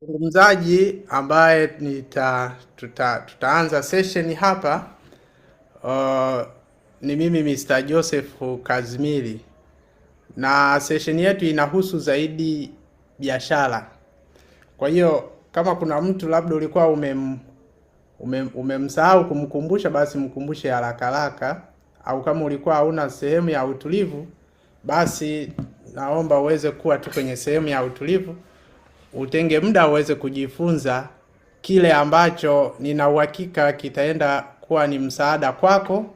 Mzungumzaji ambaye tutaanza session hapa ni mimi Mr. Joseph Kazimiri, na session yetu inahusu zaidi biashara. Kwa hiyo kama kuna mtu labda ulikuwa umemsahau kumkumbusha, basi mkumbushe haraka haraka, au kama ulikuwa hauna sehemu ya utulivu, basi naomba uweze kuwa tu kwenye sehemu ya utulivu, utenge muda uweze kujifunza kile ambacho nina uhakika kitaenda kuwa ni msaada kwako,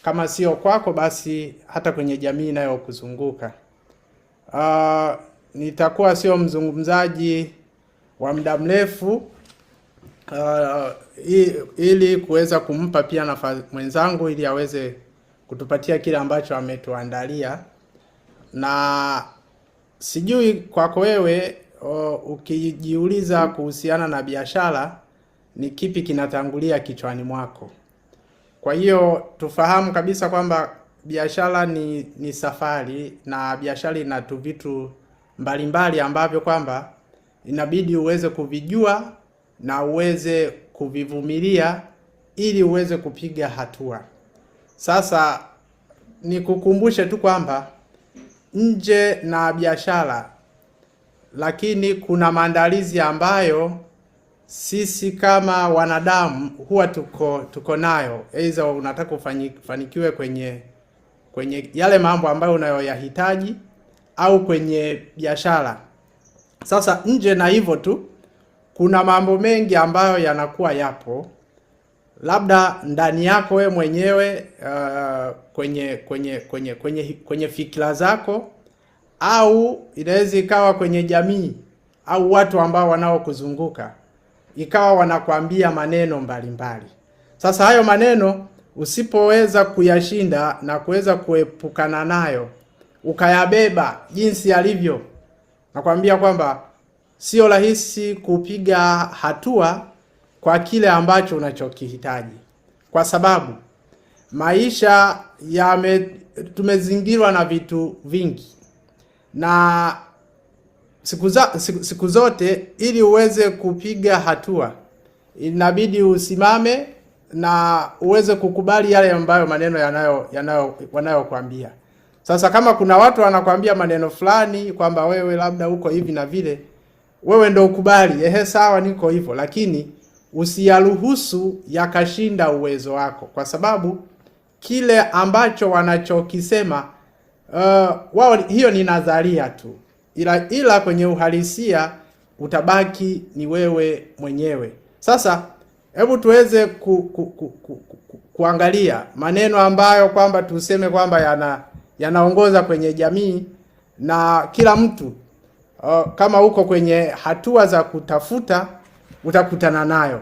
kama sio kwako basi hata kwenye jamii inayokuzunguka. Nitakuwa sio mzungumzaji wa muda mrefu, ili kuweza kumpa pia nafasi mwenzangu ili aweze kutupatia kile ambacho ametuandalia. Na sijui kwako wewe, ukijiuliza kuhusiana na biashara, ni kipi kinatangulia kichwani mwako? Kwa hiyo tufahamu kabisa kwamba biashara ni safari, na biashara ina tu vitu mbalimbali ambavyo kwamba inabidi uweze kuvijua na uweze kuvivumilia ili uweze kupiga hatua. Sasa nikukumbushe tu kwamba nje na biashara, lakini kuna maandalizi ambayo sisi kama wanadamu huwa tuko nayo. Aidha unataka ufanikiwe kwenye yale mambo ambayo unayoyahitaji au kwenye biashara. Sasa nje na hivyo tu, kuna mambo mengi ambayo yanakuwa yapo labda ndani yako we mwenyewe, kwenye fikra zako, au inaweza ikawa kwenye jamii au watu ambao wanaokuzunguka, ikawa wanakwambia maneno mbalimbali. Sasa hayo maneno usipoweza kuyashinda na kuweza kuepukana nayo, ukayabeba jinsi yalivyo, nakwambia kwamba sio rahisi kupiga hatua kwa kile ambacho unachokihitaji, kwa sababu maisha tumezingirwa na vitu vingi, na siku zote ili uweze kupiga hatua inabidi usimame na uweze kukubali yale ambayo maneno wanayokuambia. Sasa kama kuna watu wanakuambia maneno fulani kwamba wewe labda uko hivi na vile, wewe ndio ukubali, sawa niko hivyo, lakini usiyaruhusu yakashinda uwezo wako, kwa sababu kile ambacho wanachokisema wao, hiyo ni nadharia tu, ila kwenye uhalisia utabaki ni wewe mwenyewe. Sasa hebu tuweze kuangalia maneno ambayo kwamba tuseme kwamba yanaongoza kwenye jamii, na kila mtu kama uko kwenye hatua za kutafuta utakutana nayo.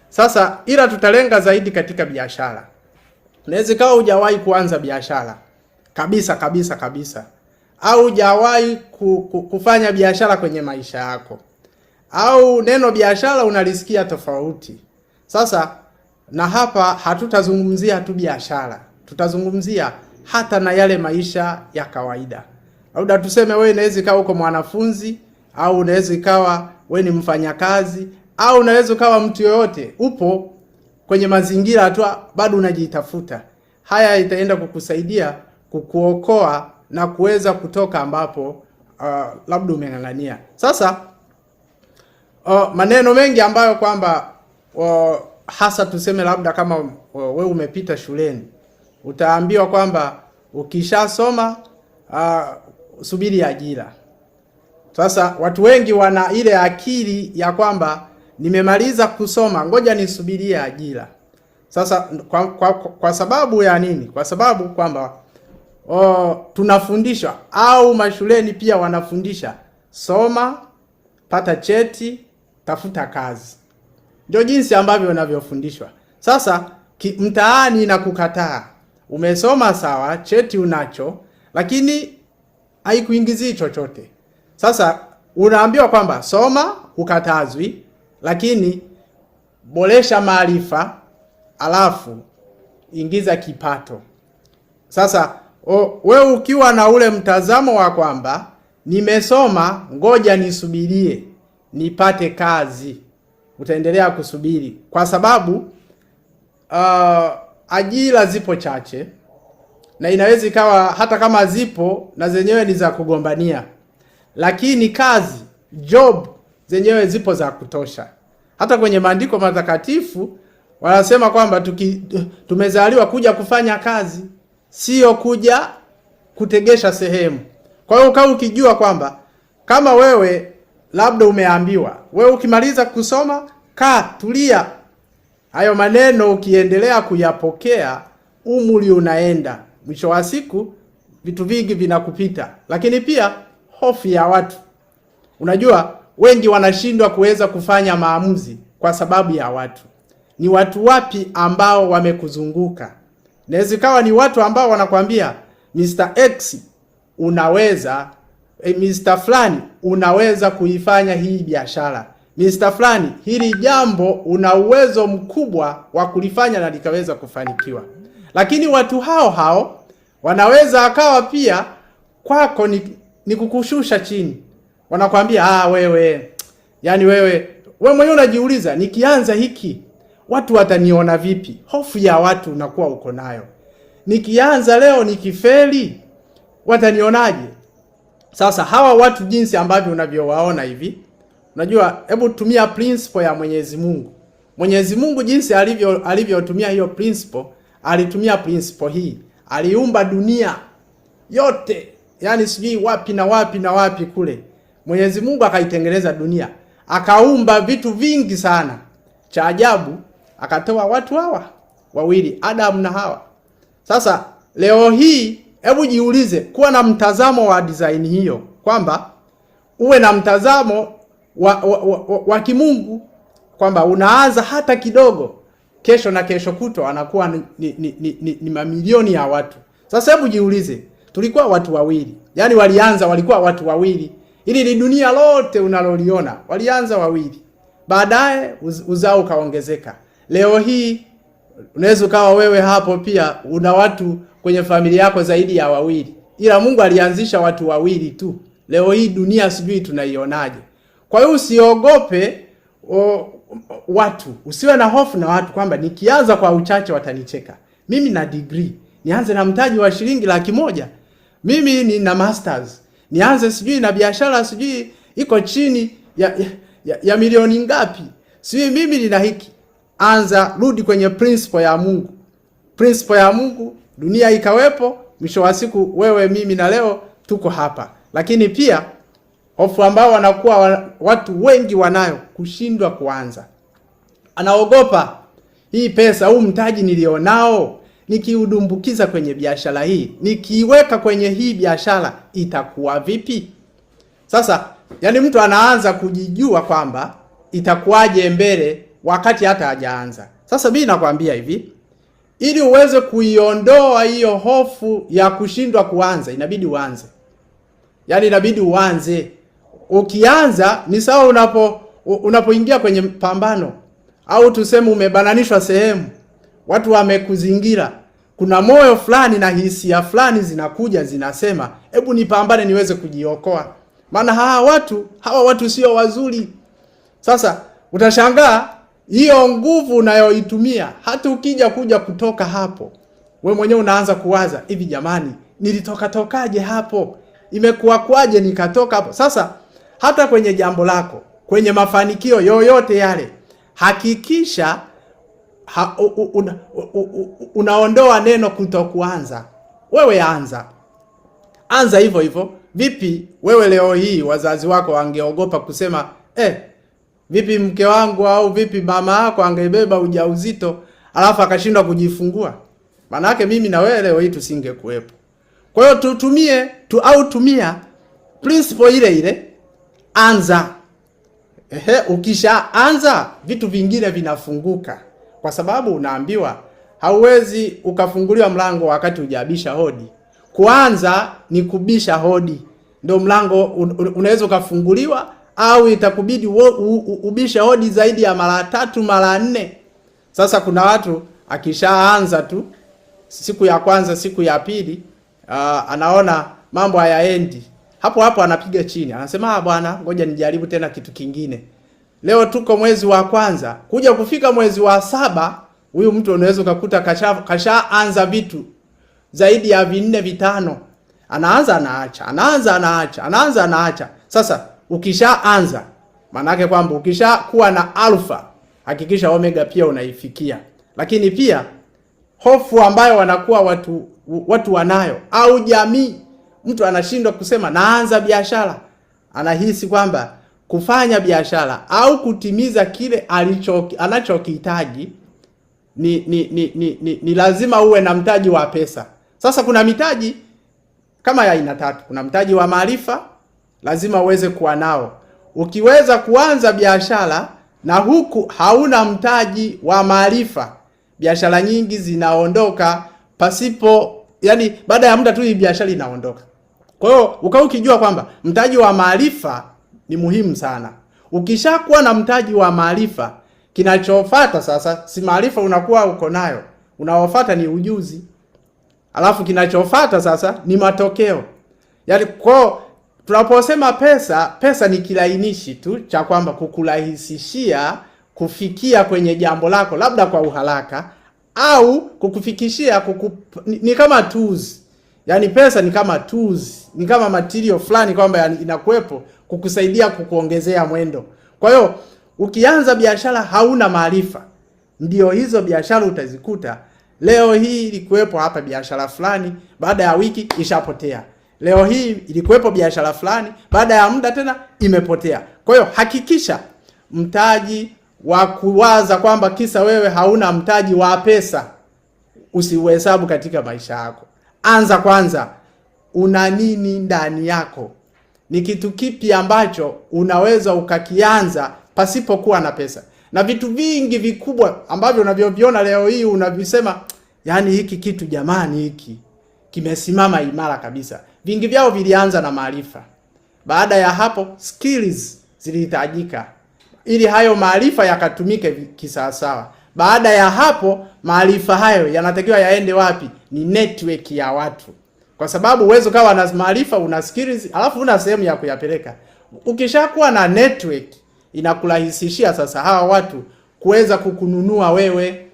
Sasa ila tutalenga zaidi katika biashara. Unaweza kawa hujawahi kuanza biashara kabisa, au hujawahi kufanya biashara kwenye maisha yako, au neno biashara unalisikia tofauti. Sasa na hapa hatutazungumzia tu biashara, tutazungumzia hata na yale maisha ya kawaida. Au tuseme wewe unaweza kawa uko mwanafunzi, au unaweza kawa wewe ni mfanyakazi, au unaweza kawa mtu yoyote, upo kwenye mazingira tu bado unajitafuta. Haya itaenda kukusaidia kukuokoa na kuweza kutoka ambapo labda umeng'ang'ania. Sasa maneno mengi ambayo kwamba hasa tuseme labda kama wewe umepita shuleni, utaambiwa kwamba ukishasoma subiri ajira. Sasa watu wengi wana ile akili ya kwamba nimemaliza kusoma, ngoja nisubirie ajira. Sasa kwa sababu ya nini? Kwa sababu kwamba tunafundishwa, au mashuleni pia wanafundisha, soma, pata cheti, tafuta kazi. Ndio jinsi ambavyo wanavyofundishwa. Sasa mtaani na kukataa, umesoma sawa, cheti unacho, lakini haikuingizii chochote. Sasa unaambiwa kwamba soma, ukatazwi, lakini boresha maarifa, alafu ingiza kipato. Sasa wewe ukiwa na ule mtazamo wa kwamba nimesoma, ngoja nisubirie nipate kazi. Utaendelea kusubiri kwa sababu ajira zipo chache, na inaweza ikawa hata kama zipo na zenyewe ni za kugombania, lakini kazi, job zenyewe zipo za kutosha. Hata kwenye maandiko matakatifu wanasema kwamba tumezaliwa kuja kufanya kazi, sio kuja kutegesha sehemu. Kwa hiyo kama ukijua kwamba kama wewe labda umeambiwa wewe ukimaliza kusoma tulia, hayo maneno ukiendelea kuyapokea, umri unaenda, mwisho wa siku vitu vingi vinakupita. Lakini pia hofu ya watu. Unajua wengi wanashindwa kuweza kufanya maamuzi kwa sababu ya watu. Ni watu wapi ambao wamekuzunguka? Inaweza kawa ni watu ambao wanakuambia Mr. X unaweza, Mr. Flani unaweza kuifanya hii biashara, Mr. Flani hili jambo una uwezo mkubwa wa kulifanya na likaweza kufanikiwa. Lakini watu hao wanaweza akawa pia kwako ni kukushusha chini. Wanakuambia wewe, yani wewe mwenyewe unajiuliza, nikianza hiki watu wataniona vipi? Hofu ya watu unakuwa uko nayo. Nikianza leo nikifeli watanionaje? Sasa hawa watu jinsi ambavyo unavyowaona hivi, unajua, hebu tumia principle ya Mwenyezi Mungu. Mwenyezi Mungu jinsi alivyotumia hiyo principle, alitumia principle hii. Aliumba dunia yote, yani sijui wapi na wapi na wapi kule. Mwenyezi Mungu akaitengeneza dunia, akaumba vitu vingi sana. Cha ajabu akatoa watu hawa wawili, Adam na Hawa. Sasa leo hii hebu jiulize, kuwa na mtazamo wa design hiyo, kwamba uwe na mtazamo wa kimungu, kwamba unaanza hata kidogo, kesho na kesho kutwa anakuwa ni mamilioni ya watu. Sasa hebu jiulize, tulikuwa watu wawili, yani walikuwa watu wawili. Ili ni dunia lote unaloliona walianza wawili, baadaye uzao ukaongezeka. Leo hii unaweza ukawa wewe hapo pia una watu kwenye familia yako zaidi ya wawili, ila Mungu alianzisha watu wawili tu. Leo hii dunia sijui tunaionaje. Kwa hiyo usiogope watu, usiwe na hofu na watu kwamba nikianza kwa uchache watanicheka. Mimi na degree, nianze na mtaji wa shilingi 100,000. Mimi nina masters, nianze sijui na biashara sijui iko chini ya milioni ngapi. Sijui mimi nina hiki. Anza, rudi kwenye principle ya Mungu. Principle ya Mungu, dunia ikawepo, mwisho wa siku wewe, mimi na leo tuko hapa. Lakini pia hofu ambao wanakuwa watu wengi wanayo, kushindwa kuanza. Anaogopa, hii pesa, huu mtaji nilionao, nikiudumbukiza kwenye biashara hii, nikiweka kwenye hii biashara itakuwa vipi? Sasa yani mtu anaanza kujijua kwamba itakuwaje mbele wakati hata hajaanza. Sasa mimi nakwambia hivi, ili uweze kuiondoa hiyo hofu ya kushindwa kuanza, inabidi uanze. Yani inabidi uanze. Ukianza ni sawa unapoingia kwenye pambano, au tuseme umebananishwa sehemu, watu wamekuzingira, kuna moyo fulani na hisia fulani zinakuja zinasema, hebu nipambane niweze kujiokoa, maana hawa watu sio wazuri. Sasa utashangaa hiyo nguvu unayoitumia, hata ukija kutoka hapo, we mwenyewe unaanza kuwaza, hivi jamani, tokaje hapo? Imekuwa kwaje nikatoka hapo? Sasa hata kwenye jambo lako, kwenye mafanikio yoyote yale, hakikisha unaondoa neno kutokuanza. Wewe anza hivyo hivyo. Vipi wewe leo hii wazazi wako wangeogopa kusema vipi mke wangu au vipi mama yako angebeba ujauzito alafu akashindwa kujifungua? Maana yake mimi na wewe leo hii tusingekuepo. Kwa hiyo tumia principle ile, anza. Ukishaanza vitu vingine vinafunguka, kwa sababu unaambiwa hauwezi ukafunguliwa mlango wakati hujabisha hodi. Kuanza ni kubisha hodi, ndio mlango unaweza ukafunguliwa, au itakubidi ubisha hodi zaidi ya mara 3 mara 4. Sasa kuna watu akishaanza tu siku ya kwanza, siku ya pili, anaona mambo hayaendi, hapo hapo anapiga chini, anasema bwana, ngoja nijaribu tena kitu kingine. Leo tuko mwezi wa kwanza, kuja kufika mwezi wa 7, huyu mtu unaweza ukakuta kashaanza vitu zaidi ya 4 5. Anaanza anaacha. Sasa ukishaanza, maana yake kwamba ukishakuwa na alfa, hakikisha omega pia unaifikia. Lakini pia hofu ambayo wanakuwa watu wanayo, au jamii, mtu anashindwa kusema naanza biashara, anahisi kwamba kufanya biashara au kutimiza kile anachokihitaji ni lazima uwe na mtaji wa pesa. Sasa kuna mitaji kama ya aina 3. Kuna mtaji wa maarifa, lazima uweze kuwa nao. Ukiweza kuanza biashara na huku hauna mtaji wa maarifa, biashara nyingi zinaondoka pasipo, yani baada ya muda tu hii biashara inaondoka. Kwa hiyo ukijua kwamba mtaji wa maarifa ni muhimu sana. Ukishakuwa na mtaji wa maarifa, kinachofuata sasa si maarifa unakuwa uko nayo, unaofuata ni ujuzi. Alafu kinachofuata sasa ni matokeo. Yaani kwa tunaposema pesa ni kilainishi tu cha kwamba kukurahisishia kufikia kwenye jambo lako labda kwa uharaka, au kukufikishia ni kama tools. Yaani pesa ni kama tools, ni kama material fulani kwamba inakuwepo kukusaidia kukuongezea mwendo. Kwa hiyo ukianza biashara hauna maarifa, ndio hizo biashara utazikuta leo hii ilikuwepo hapa biashara fulani, baada ya wiki ishapotea. Leo hii ilikuwepo biashara fulani, baada ya muda tena imepotea. Kwa hiyo hakikisha mtaji wa kuwaza kwamba kisa wewe hauna mtaji wa pesa usiuhesabu katika maisha yako. Anza kwanza, una nini ndani yako? Ni kitu kipi ambacho unaweza ukakianza pasipokuwa na pesa? Na vitu vingi vikubwa ambavyo unavyoviona leo hii unavisema, yani hiki kitu jamani, hiki kimesimama imara kabisa, vingi vyao vilianza na maarifa. Baada ya hapo skills zilihitajika ili hayo maarifa yakatumike kisawasawa. Baada ya hapo maarifa hayo yanatakiwa yaende wapi? Ni network ya watu. Kwa sababu uwezo kawa na maarifa, una skills, alafu una sehemu ya kuyapeleka. Ukishakuwa na network, inakurahisishia sasa hawa watu kuweza kukununua wewe.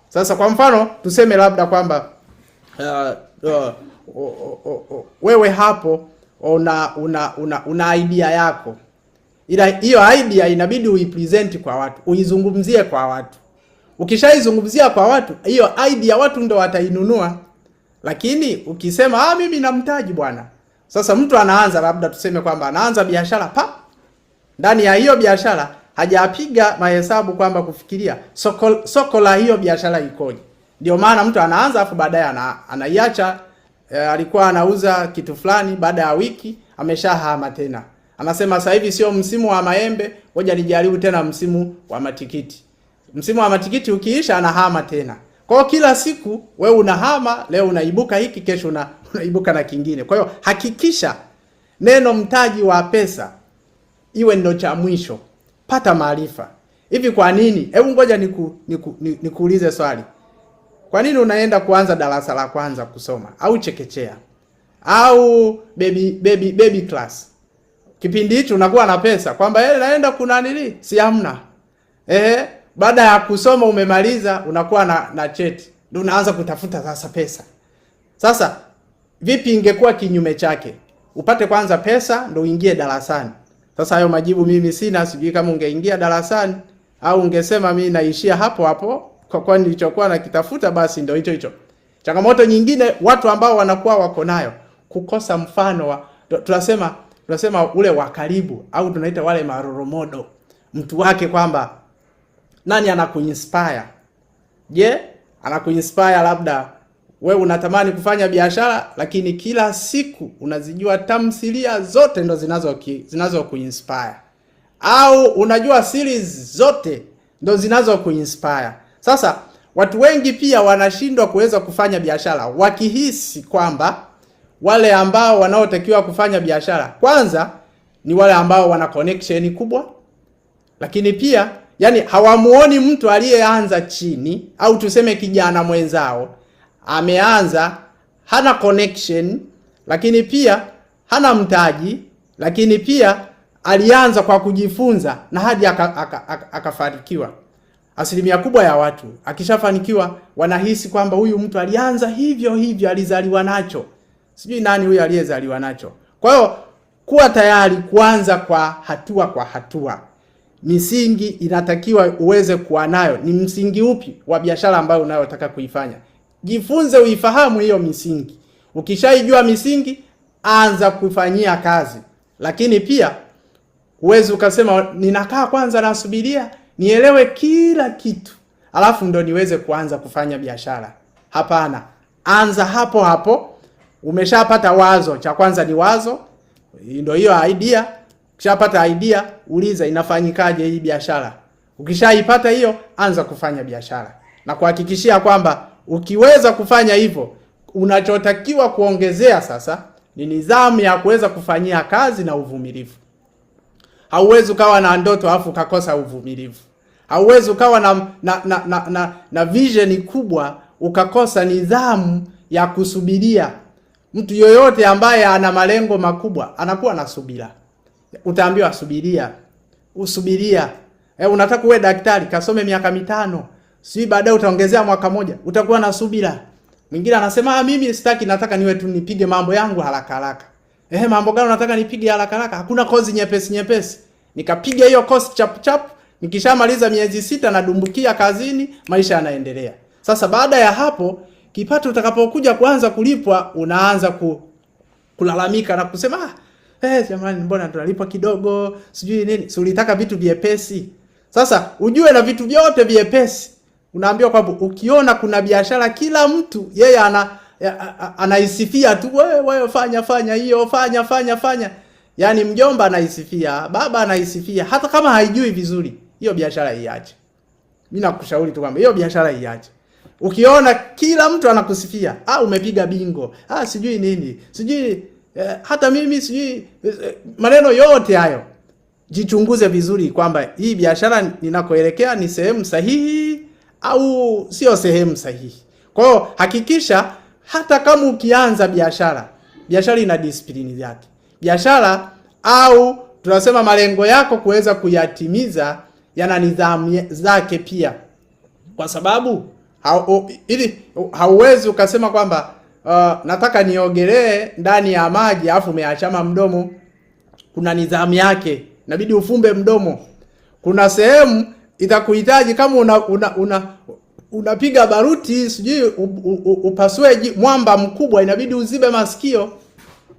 Sasa kwa mfano tuseme labda kwamba wewe hapo una idea yako. Ila hiyo idea inabidi uipresent kwa watu, uizungumzie kwa watu. Ukishaizungumzia kwa watu, hiyo idea watu ndio watainunua. Lakini ukisema mimi na mtaji bwana. Sasa mtu anaanza labda tuseme kwamba anaanza biashara ndani ya hiyo biashara hajapiga mahesabu kwamba kufikiria soko la hiyo biashara ikoje. Ndio maana mtu anaanza afu baadaye anaiacha. Alikuwa anauza kitu fulani, baada ya wiki ameshahama tena. Anasema sasa hivi sio msimu wa maembe, ngoja nijaribu tena msimu wa matikiti. Msimu wa matikiti ukiisha anahama tena. Kwa hiyo kila siku wewe unahama, leo unaibuka hiki, kesho unaibuka na kingine. Kwa hiyo hakikisha neno mtaji wa pesa iwe ndio cha mwisho. Pata maarifa. Hivi kwa nini? Hebu ngoja nikuulize swali. Kwa nini unaenda kuanza darasa la kwanza kusoma au chekechea au baby class? Kipindi hicho unakuwa na pesa kwamba naenda kuna nini? Si hamna. Baada ya kusoma umemaliza, unakuwa na cheti, ndio unaanza kutafuta sasa pesa. Sasa vipi ingekuwa kinyume chake? Upate kwanza pesa ndio uingie darasani. Sasa hayo majibu mimi sina, sijui kama ungeingia darasani au ungesema mimi naishia hapo hapo kwa nilichokuwa nakitafuta basi ndio hicho. Changamoto nyingine watu ambao wanakuwa wako nayo, kukosa mfano wa tunasema ule wa karibu, au tunaita wale maroromodo. Mtu wake kwamba nani anakuinspire? Anakuinspire labda wewe unatamani kufanya biashara, lakini kila siku unazijua tamthilia zote ndo zinazo kuinspire. Au unajua series zote ndo zinazo kuinspire. Sasa watu wengi pia wanashindwa kuweza kufanya biashara wakihisi kwamba wale ambao wanaotakiwa kufanya biashara kwanza ni wale ambao wana connection kubwa, lakini pia yani hawamuoni mtu aliyeanza chini, au tuseme kijana mwenzao ameanza hana connection, lakini pia hana mtaji, lakini pia alianza kwa kujifunza na hadi akafanikiwa. Asilimia kubwa ya watu akishafanikiwa wanahisi kwamba huyu mtu alianza hivyo hivyo, alizaliwa nacho. Sijui nani huyu aliyezaliwa nacho. Kwa hiyo kuwa tayari kuanza kwa hatua. Misingi inatakiwa uweze kuwa nayo. Ni msingi upi wa biashara ambayo unayotaka kuifanya? Jifunze uifahamu hiyo misingi. Ukishaijua misingi, anza kufanyia kazi. Lakini pia uweze ukasema ninakaa kwanza nasubiria nielewe kila kitu alafu ndo niweze kuanza kufanya biashara. Hapana. Anza hapo hapo. Umeshapata wazo, cha kwanza ni wazo. Ndio hiyo idea. Ukishapata idea, uliza inafanyikaje hii biashara. Ukishaipata hiyo, anza kufanya biashara. Na kuhakikishia kwamba ukiweza kufanya hivyo, unachotakiwa kuongezea sasa ni nidhamu ya kuweza kufanyia kazi na uvumilivu. Hauwezi ukawa na ndoto afu ukakosa uvumilivu. Hauwezi ukawa na vision kubwa ukakosa nidhamu ya kusubiria. Mtu yoyote ambaye ana malengo makubwa anakuwa na subira. Utaambiwa subiria, usubiria. Unataka uwe daktari, kasome miaka 5. Si baadaye utaongezea mwaka moja, utakuwa na subira. Mwingine anasema mimi sitaki, nataka niwe tu nipige mambo yangu haraka haraka. Mambo gani unataka nipige haraka haraka? Hakuna kozi nyepesi. Nikapiga hiyo kozi chap chap, nikishamaliza miezi 6 nadumbukia kazini, maisha yanaendelea. Sasa baada ya hapo, kipato utakapokuja kuanza kulipwa, unaanza kulalamika na kusema jamani mbona tunalipwa kidogo, sijui nini. Si ulitaka vitu vyepesi. Sasa ujue na vitu vyote vyepesi. Unaambiwa kwamba ukiona kuna biashara kila mtu yeye anaisifia tu, wewe fanya hiyo, fanya. Yaani mjomba anaisifia, baba anaisifia, hata kama haijui vizuri, hiyo biashara iache. Mimi nakushauri tu kwamba hiyo biashara iache. Ukiona kila mtu anakusifia, umepiga bingo, sijui nini, sijui hata mimi sijui, maneno yote hayo, jichunguze vizuri kwamba hii biashara ninakoelekea ni sehemu sahihi au sio sehemu sahihi. Kwa hiyo hakikisha hata kama ukianza biashara ina discipline yake. Biashara au tunasema malengo yako kuweza kuyatimiza yana nidhamu zake pia. Kwa sababu hauwezi ukasema kwamba nataka niogelee ndani ya maji afu umeachama mdomo. Kuna nidhamu yake. Inabidi ufumbe mdomo. Kuna sehemu itakuhitaji kama unapiga baruti, sijui upasue mwamba mkubwa, inabidi uzibe masikio.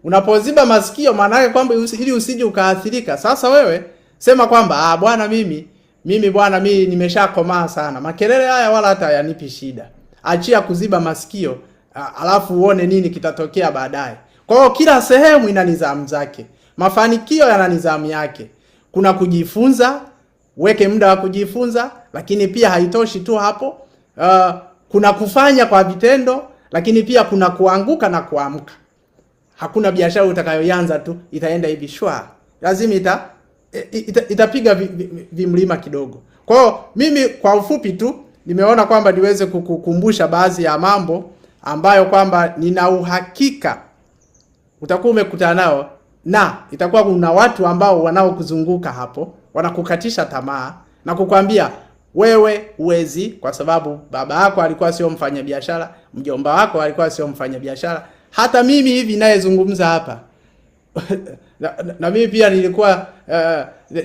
Unapoziba masikio maana yake kwamba ili usije ukaathirika. Sasa wewe sema kwamba bwana mimi nimeshakomaa sana. Makelele haya wala hata hayanipi shida. Achia kuziba masikio, alafu uone nini kitatokea baadaye. Kwa hiyo kila sehemu ina nidhamu zake. Mafanikio yana nidhamu yake. Kuna kujifunza, weke muda wa kujifunza, lakini pia haitoshi tu hapo. Kuna kufanya kwa vitendo, lakini pia kuna kuanguka na kuamka. Hakuna biashara utakayoanza tu itaenda hivi shwa. Lazima itapiga vimlima kidogo. Kwa hiyo mimi kwa ufupi tu nimeona kwamba niweze kukukumbusha baadhi ya mambo ambayo kwamba nina uhakika utakuwa umekutana nao, na itakuwa kuna watu ambao wanaokuzunguka hapo wanakukatisha tamaa na kukwambia wewe huwezi kwa sababu baba yako alikuwa sio mfanyabiashara, mjomba wako alikuwa sio mfanyabiashara. Hata mimi hivi ninayezungumza hapa na mimi pia nilikuwa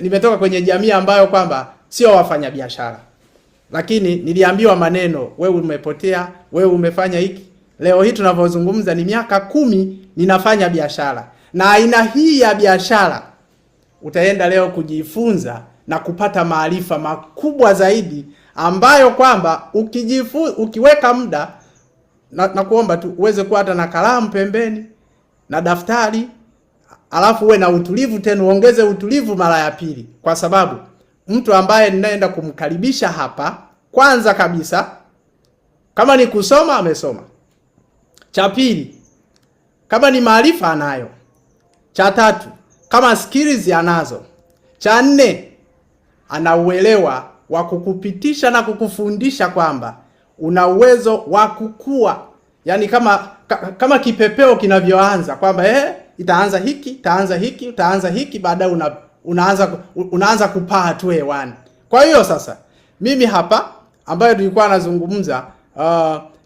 nimetoka kwenye jamii ambayo kwamba sio wafanyabiashara. Lakini niliambiwa maneno, wewe umepotea, wewe umefanya hiki. Leo hii tunavyozungumza ni miaka 10 ninafanya biashara. Na aina hii ya biashara utaenda leo kujifunza na kupata maarifa makubwa zaidi ambayo kwamba ukiweka muda na kuomba tu uweze kuwa hata na kalamu pembeni na daftari, alafu uwe na utulivu tena, uongeze utulivu mara ya pili. Kwa sababu mtu ambaye ninaenda kumkaribisha hapa, kwanza kabisa kama ni kusoma amesoma. Cha pili, kama ni maarifa anayo. Cha tatu, kama skills anazo. Cha 4, ana uelewa wa kukupitisha na kukufundisha kwamba una uwezo wa kukua. Yaani kama kipepeo kinavyoanza kwamba itaanza hiki, itaanza hiki, utaanza hiki, baadaye unaanza kupaa tu hewani. Kwa hiyo sasa mimi hapa ambayo tulikuwa nazungumza,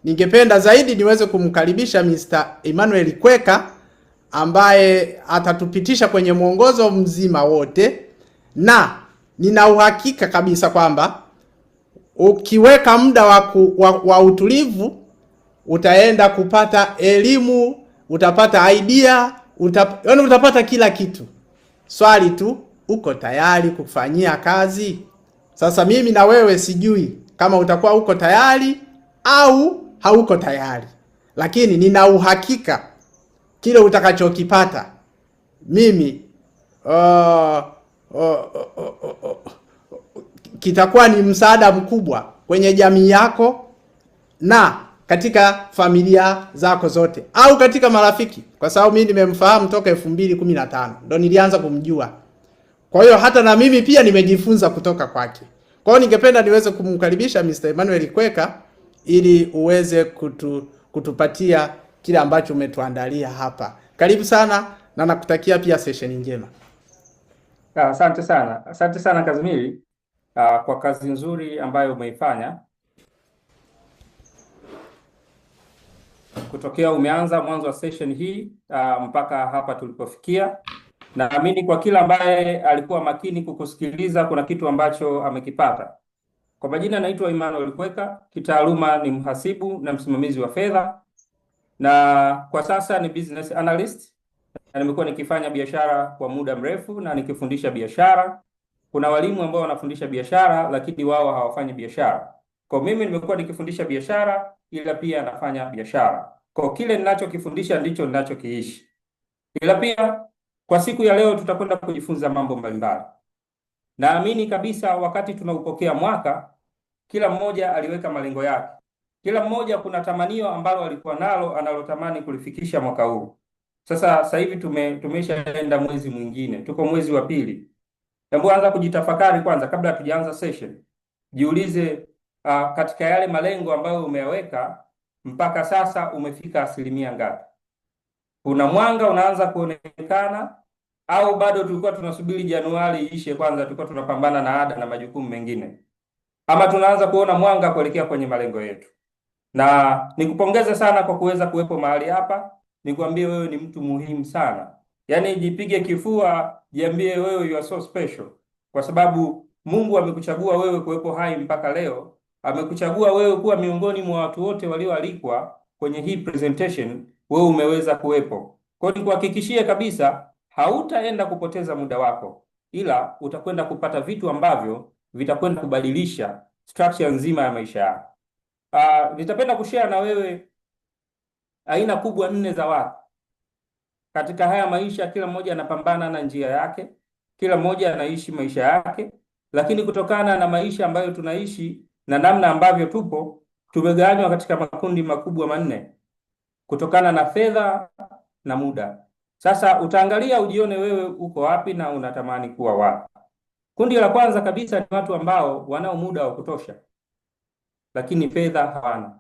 ningependa zaidi niweze kumkaribisha Mr. Emmanuel Kweka ambaye atatupitisha kwenye mwongozo mzima wote, na nina uhakika kabisa kwamba ukiweka muda wa utulivu utaenda kupata elimu, utapata idea, yaani utapata kila kitu. Swali tu, uko tayari kufanyia kazi? Sasa mimi na wewe sijui kama utakuwa uko tayari au hauko tayari, lakini nina uhakika kile utakachokipata mimi kitakuwa ni msaada mkubwa kwenye jamii yako na katika familia zako zote, au katika marafiki, kwa sababu mimi nimemfahamu toka 2015 ndo nilianza kumjua. Kwa hiyo hata na mimi pia nimejifunza kutoka kwake. Kwa hiyo ningependa niweze kumkaribisha Mr. Emmanuel Kweka ili uweze kutupatia kile ambacho umetuandalia hapa. Karibu sana na nakutakia pia session njema. Asante sana. Asante sana Kazimiri kwa kazi nzuri ambayo umeifanya kutokea umeanza mwanzo wa session hii mpaka hapa tulipofikia. Naamini kwa kila ambaye alikuwa makini kukusikiliza kuna kitu ambacho amekipata. Kwa majina naitwa Emmanuel Kweka, kitaaluma ni mhasibu na msimamizi wa fedha, na kwa sasa ni business analyst, na nimekuwa nikifanya biashara kwa muda mrefu na nikifundisha biashara. Kuna walimu ambao wanafundisha biashara lakini wao hawafanyi biashara. Kwa mimi nimekuwa nikifundisha biashara ila pia nafanya biashara. Kwa kile ninachokifundisha ndicho ninachokiishi. Ila pia kwa siku ya leo tutakwenda kujifunza mambo mbalimbali. Naamini kabisa wakati tunaupokea mwaka, kila mmoja aliweka malengo yake. Kila mmoja kuna tamanio ambalo alikuwa nalo analotamani kulifikisha mwaka huu. Sasa hivi tumeshaenda mwezi mwingine, tuko mwezi wa pili. Hebu anza kujitafakari kwanza kabla hatujaanza session. Jiulize katika yale malengo ambayo umeyaweka mpaka sasa umefika asilimia ngapi? Kuna mwanga unaanza kuonekana au bado tulikuwa tunasubiri Januari iishe kwanza tulikuwa tunapambana na ada na majukumu mengine? Ama tunaanza kuona mwanga kuelekea kwenye malengo yetu? Na nikupongeze sana kwa kuweza kuwepo mahali hapa. Nikwambie wewe ni mtu muhimu sana. Yaani jipige kifua, jiambie wewe you are so special. Kwa sababu Mungu amekuchagua wewe kuwepo hai mpaka leo. Amekuchagua wewe kuwa miongoni mwa watu wote walioalikwa kwenye hii presentation, wewe umeweza kuwepo. Kwa hiyo nikuhakikishie kabisa hautaenda kupoteza muda wako, ila utakwenda kupata vitu ambavyo vitakwenda kubadilisha structure nzima ya maisha yako. Nitapenda kushare na wewe aina kubwa 4 za watu. Katika haya maisha kila mmoja anapambana na njia yake, kila mmoja anaishi maisha yake, lakini kutokana na maisha ambayo tunaishi na namna ambavyo tupo, tumegawanywa katika makundi makubwa 4 kutokana na fedha na muda. Sasa utaangalia ujione wewe uko wapi na unatamani kuwa wapi. Kundi la kwanza kabisa ni watu ambao wanao muda wa kutosha lakini fedha hawana.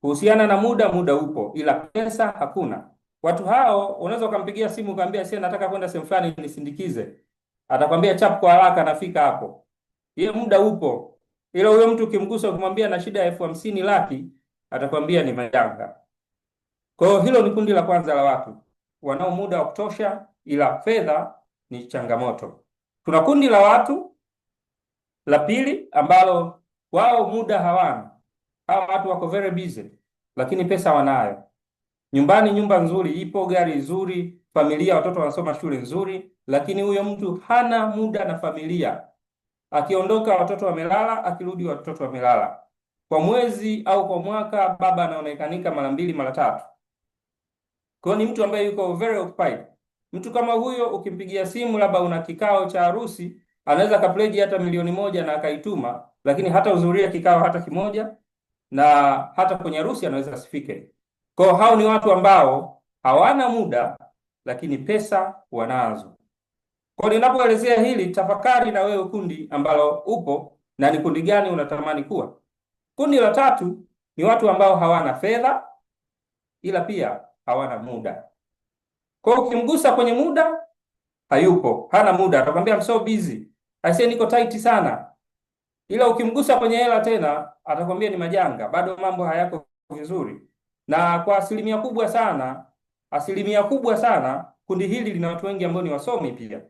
Kuhusiana na muda upo ila pesa hakuna. Watu hao unaweza ukampigia simu ukamwambia sasa nataka kwenda sehemu fulani nisindikize. Atakwambia chap kwa haraka nafika hapo. Ile muda upo. Ila huyo mtu ukimgusa ukimwambia na shida ya 50,000 laki atakwambia ni majanga. Kwa hiyo hilo ni kundi la kwanza la watu wanao muda wa kutosha ila fedha ni changamoto. Kuna kundi la watu la pili ambalo wao muda hawana. Hao watu wako very busy lakini pesa wanayo. Nyumbani nyumba nzuri ipo, gari nzuri, familia watoto wanasoma shule nzuri, lakini huyo mtu hana muda na familia. Akiondoka watoto wamelala, akirudi watoto wamelala. Kwa mwezi au kwa mwaka baba anaonekanika mara 2 mara 3. Kwa ni mtu ambaye yuko very occupied. Mtu kama huyo ukimpigia simu labda una kikao cha harusi, anaweza kapledge hata 1,000,000 na akaituma, lakini hata hudhuria kikao hata kimoja na hata kwenye harusi anaweza asifike. Kwa hao ni watu ambao hawana muda lakini pesa wanazo. Kwa ninapoelezea hili tafakari na wewe kundi ambalo upo na ni kundi gani unatamani kuwa. Kundi la tatu ni watu ambao hawana fedha ila pia hawana muda. Kwa hiyo ukimgusa kwenye muda, hayupo, hana muda, atakwambia I'm so busy, aisee, niko tight sana. Ila ukimgusa kwenye hela tena, atakwambia ni majanga, bado mambo hayako vizuri. Na kwa asilimia kubwa sana, kundi hili lina watu wengi ambao ni wasomi pia.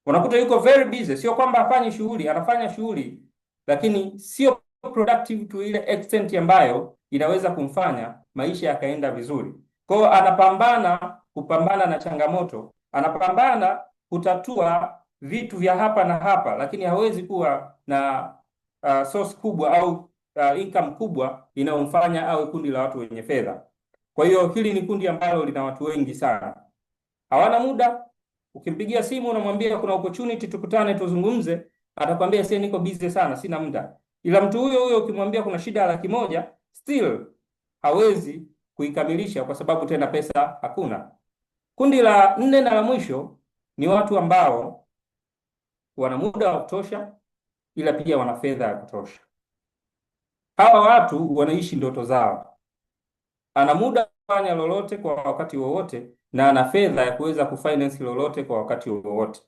Unakuta yuko very busy, sio kwamba hafanyi shughuli, anafanya shughuli, lakini sio productive to ile extent ambayo inaweza kumfanya maisha yakaenda vizuri. Kwa hiyo anapambana kupambana na changamoto, anapambana kutatua vitu vya hapa na hapa, lakini hawezi kuwa na source kubwa au income kubwa inayomfanya awe kundi la watu wenye fedha. Kwa hiyo hili ni kundi ambalo lina watu wengi sana, hawana muda. Ukimpigia simu unamwambia kuna opportunity, tukutane tuzungumze, atakwambia sasa niko busy sana, sina muda. Ila mtu huyo ukimwambia kuna shida ya $100,000, still hawezi kuikamilisha kwa sababu tena pesa hakuna. Kundi la 4 na la mwisho ni watu ambao wana muda wa kutosha, ila pia wana fedha ya kutosha. Hawa watu wanaishi ndoto zao, ana muda kufanya lolote kwa wakati wowote, na ana fedha ya kuweza kufinance lolote kwa wakati wowote.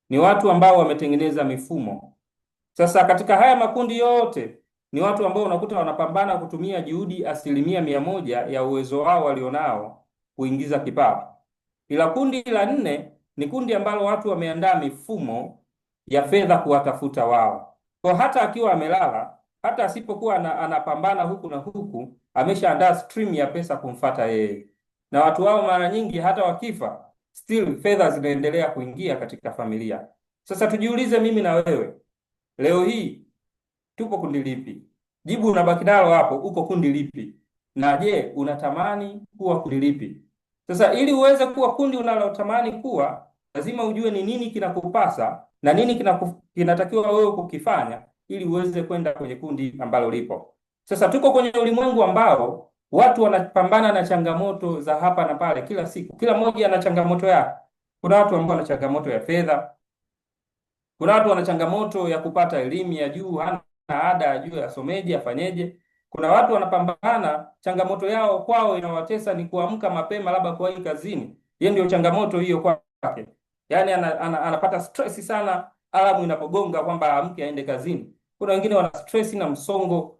Ni watu ambao wametengeneza mifumo. Sasa katika haya makundi yote ni watu ambao unakuta wanapambana kutumia juhudi 100% ya uwezo wao walionao kuingiza kipato. Ila kundi la 4 ni kundi ambalo watu wameandaa mifumo ya fedha kuwatafuta wao. Kwa hata akiwa amelala, hata asipokuwa anapambana huku na huku, ameshaandaa stream ya pesa kumfata yeye. Na watu wao mara nyingi hata wakifa, still fedha zinaendelea kuingia katika familia. Sasa tujiulize, mimi na wewe leo hii tupo kundi lipi? Jibu unabaki nalo hapo, uko kundi lipi? Na je, unatamani kuwa kundi lipi? Sasa ili uweze kuwa kundi unalotamani kuwa, lazima ujue ni nini kinakupasa na nini kinatakiwa wewe kukifanya ili uweze kwenda kwenye kundi ambalo lipo. Sasa tuko kwenye ulimwengu ambao watu wanapambana na changamoto za hapa na pale kila siku. Kila mmoja ana changamoto yake. Kuna watu ambao wana changamoto ya fedha. Kuna watu wana changamoto ya kupata elimu ya juu, hana ada ya juu, asomeje, afanyeje. Kuna watu wanapambana, changamoto yao kwao inawatesa ni kuamka mapema, labda kuwahi kazini. Yeye ndio changamoto hiyo kwake. Yaani anapata stress sana alamu inapogonga kwamba amke aende kazini. Kuna wengine wana stress na msongo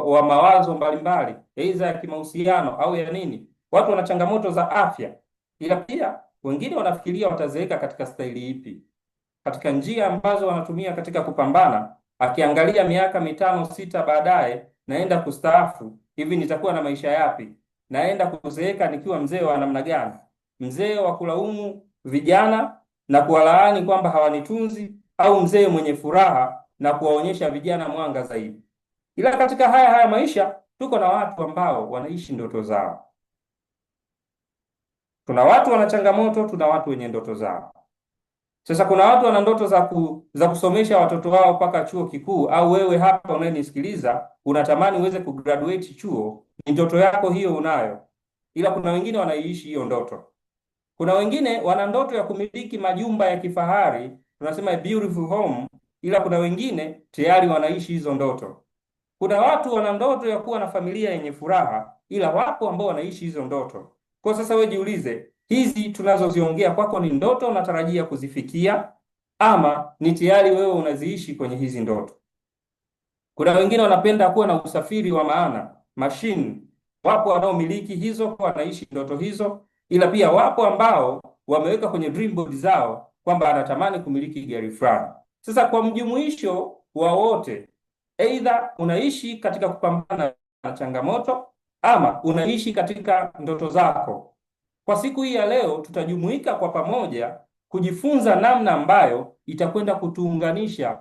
wa mawazo mbalimbali, aidha ya kimahusiano au ya nini. Watu wana changamoto za afya. Ila pia wengine wanafikiria watazeeka katika staili ipi, katika njia ambazo wanatumia katika kupambana, akiangalia miaka 5-6 baadaye, naenda kustaafu, hivi nitakuwa na maisha yapi? Naenda kuzeeka nikiwa mzee wa namna gani? Mzee wa kulaumu vijana na kuwalaani kwamba hawanitunzi, au mzee mwenye furaha na kuwaonyesha vijana mwanga zaidi? Ila katika haya maisha tuko na watu ambao wanaishi ndoto zao. Tuna watu wana changamoto, tuna watu wenye ndoto zao. Sasa kuna watu wana ndoto za kusomesha watoto wao mpaka chuo kikuu, au wewe hapa unayenisikiliza unatamani uweze kugraduate chuo, ni ndoto yako hiyo unayo. Ila kuna wengine wanaishi hiyo ndoto. Kuna wengine wana ndoto ya kumiliki majumba ya kifahari, tunasema a beautiful home, ila kuna wengine tayari wanaishi hizo ndoto. Kuna watu wana ndoto ya kuwa na familia yenye furaha, ila wapo ambao wanaishi hizo ndoto. Kwa sasa wewe jiulize, hizi tunazoziongea kwako ni ndoto unatarajia kuzifikia, ama ni tayari wewe unaziishi kwenye hizi ndoto? Kuna wengine wanapenda kuwa na usafiri wa maana, machine. Wapo wanaomiliki hizo, wanaishi ndoto hizo. Ila pia wapo ambao wameweka kwenye dream board zao kwamba anatamani kumiliki gari fulani. Sasa kwa mjumuisho wa wote, aidha unaishi katika kupambana na changamoto ama unaishi katika ndoto zako. Kwa siku hii ya leo tutajumuika kwa pamoja kujifunza namna ambayo itakwenda kutuunganisha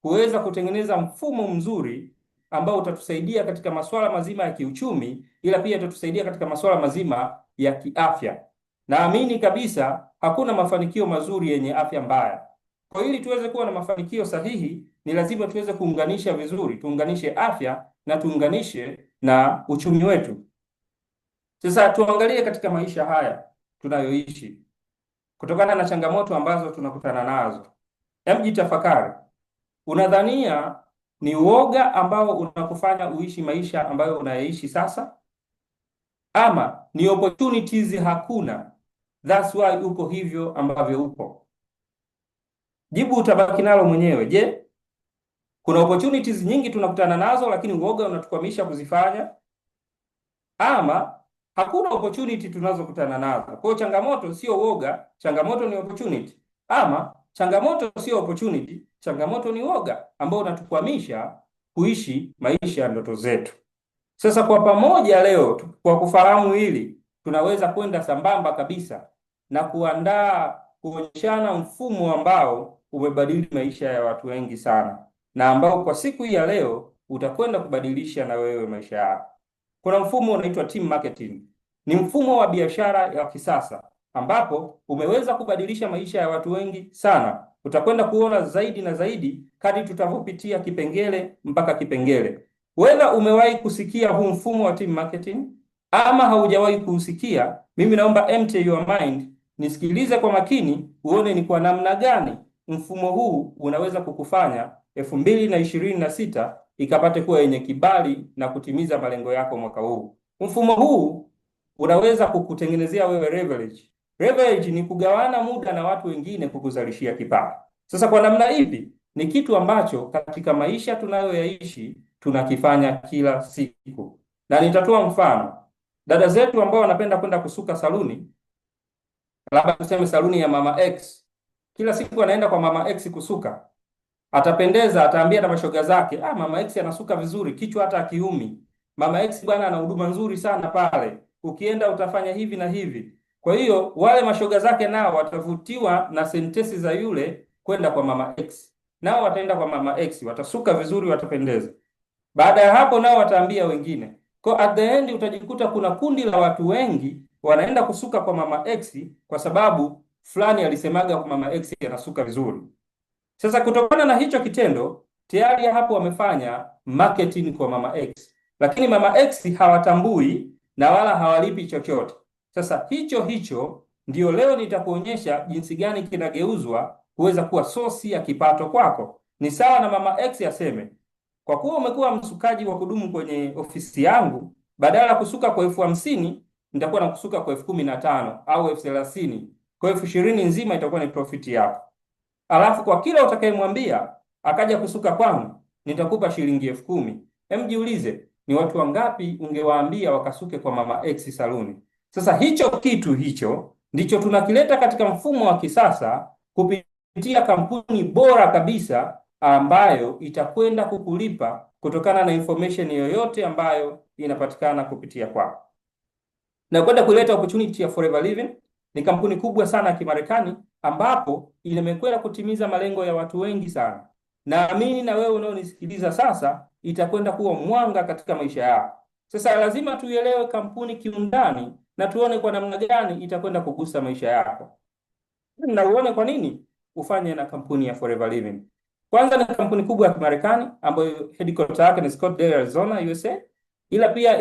kuweza kutengeneza mfumo mzuri ambao utatusaidia katika masuala mazima ya kiuchumi, ila pia itatusaidia katika masuala mazima ya kiafya. Naamini kabisa hakuna mafanikio mazuri yenye afya mbaya. Kwa ili tuweze kuwa na mafanikio sahihi, ni lazima tuweze kuunganisha vizuri, tuunganishe afya na tuunganishe na uchumi wetu. Sasa tuangalie katika maisha haya tunayoishi, kutokana na changamoto ambazo tunakutana nazo. Hebu jitafakari, unadhania ni uoga ambao unakufanya uishi maisha ambayo unayaishi sasa, ama ni opportunities hakuna That's why uko hivyo ambavyo upo. Jibu utabaki nalo mwenyewe. Je, kuna opportunities nyingi tunakutana nazo, lakini uoga unatukwamisha kuzifanya, ama hakuna opportunity tunazokutana nazo? Kwa changamoto sio uoga, changamoto ni opportunity, ama changamoto sio opportunity, changamoto ni uoga ambao unatukwamisha kuishi maisha ya ndoto zetu. Sasa kwa pamoja leo, kwa kufahamu hili, tunaweza kwenda sambamba kabisa na kuonyeshana mfumo ambao umebadili maisha ya watu wengi sana, na ambao kwa siku hii ya leo utakwenda kubadilisha na wewe maisha yako. Kuna mfumo unaitwa team marketing. Ni mfumo wa biashara ya kisasa ambapo umeweza kubadilisha maisha ya watu wengi sana. Utakwenda kuona zaidi na zaidi kadri tutavyopitia kipengele mpaka kipengele. Whether umewahi kusikia huu mfumo wa team marketing ama haujawahi kuusikia, mimi naomba empty your mind, nisikilize kwa makini, uone ni kwa namna gani mfumo huu unaweza kukufanya 2026 ikapate kuwa yenye kibali na kutimiza malengo yako mwaka huu. Mfumo huu unaweza kukutengenezea wewe leverage. Leverage ni kugawana muda na watu wengine kukuzalishia kipato. Sasa kwa namna hivi ni kitu ambacho katika maisha tunayoyaishi tunakifanya kila siku. Na nitatoa mfano. Dada zetu ambao wanapenda kwenda kusuka saluni, labda tuseme saluni ya Mama X, kila siku anaenda kwa Mama X kusuka. Atapendeza, ataambia na mashoga zake, Mama X anasuka vizuri, kichwa hata akiumi. Mama X bwana ana huduma nzuri sana pale. Ukienda utafanya hivi na hivi. Kwa hiyo wale mashoga zake nao watavutiwa na sentesi za yule kwenda kwa Mama X. Nao wataenda kwa Mama X, watasuka vizuri, watapendeza. Baada ya hapo nao wataambia wengine. Kwa at the end utajikuta kuna kundi la watu wengi wanaenda kusuka kwa Mama X kwa sababu fulani alisemaga kwa Mama X anasuka vizuri. Sasa kutokana na hicho kitendo tayari hapo wamefanya marketing kwa Mama X, lakini Mama X hawatambui na wala hawalipi chochote. Sasa hicho ndio leo nitakuonyesha jinsi gani kinageuzwa kuweza kuwa sosi ya kipato kwako. Ni sawa na Mama X aseme, kwa kuwa umekuwa msukaji wa kudumu kwenye ofisi yangu, badala ya kusuka kwa 50,000 nitakuwa nakusuka kwa 15,000 au 30,000. Kwa 20,000 nzima itakuwa ni profit yako. Alafu kwa kila utakayemwambia akaja kusuka kwangu nitakupa shilingi 10,000. Jiulize, ni watu wangapi ungewaambia wakasuke kwa Mama X saluni? Sasa hicho ndicho tunakileta katika mfumo wa kisasa kupitia kampuni bora kabisa ambayo itakwenda kukulipa kutokana na information yoyote ambayo inapatikana kupitia kwako. Na kwenda kuleta opportunity ya Forever Living ni kampuni kubwa sana ya Kimarekani ambapo imekwenda kutimiza malengo ya watu wengi sana. Naamini na wewe unaonisikiliza sasa itakwenda kuwa mwanga katika maisha yako. Sasa lazima tuielewe kampuni kiundani na tuone kwa namna gani itakwenda kugusa maisha yako. Na uone kwa nini ufanye na kampuni ya Forever Living. Kwanza ni kampuni kubwa ya Kimarekani ambayo headquarters yake ni Scottsdale, Arizona, USA. Ila pia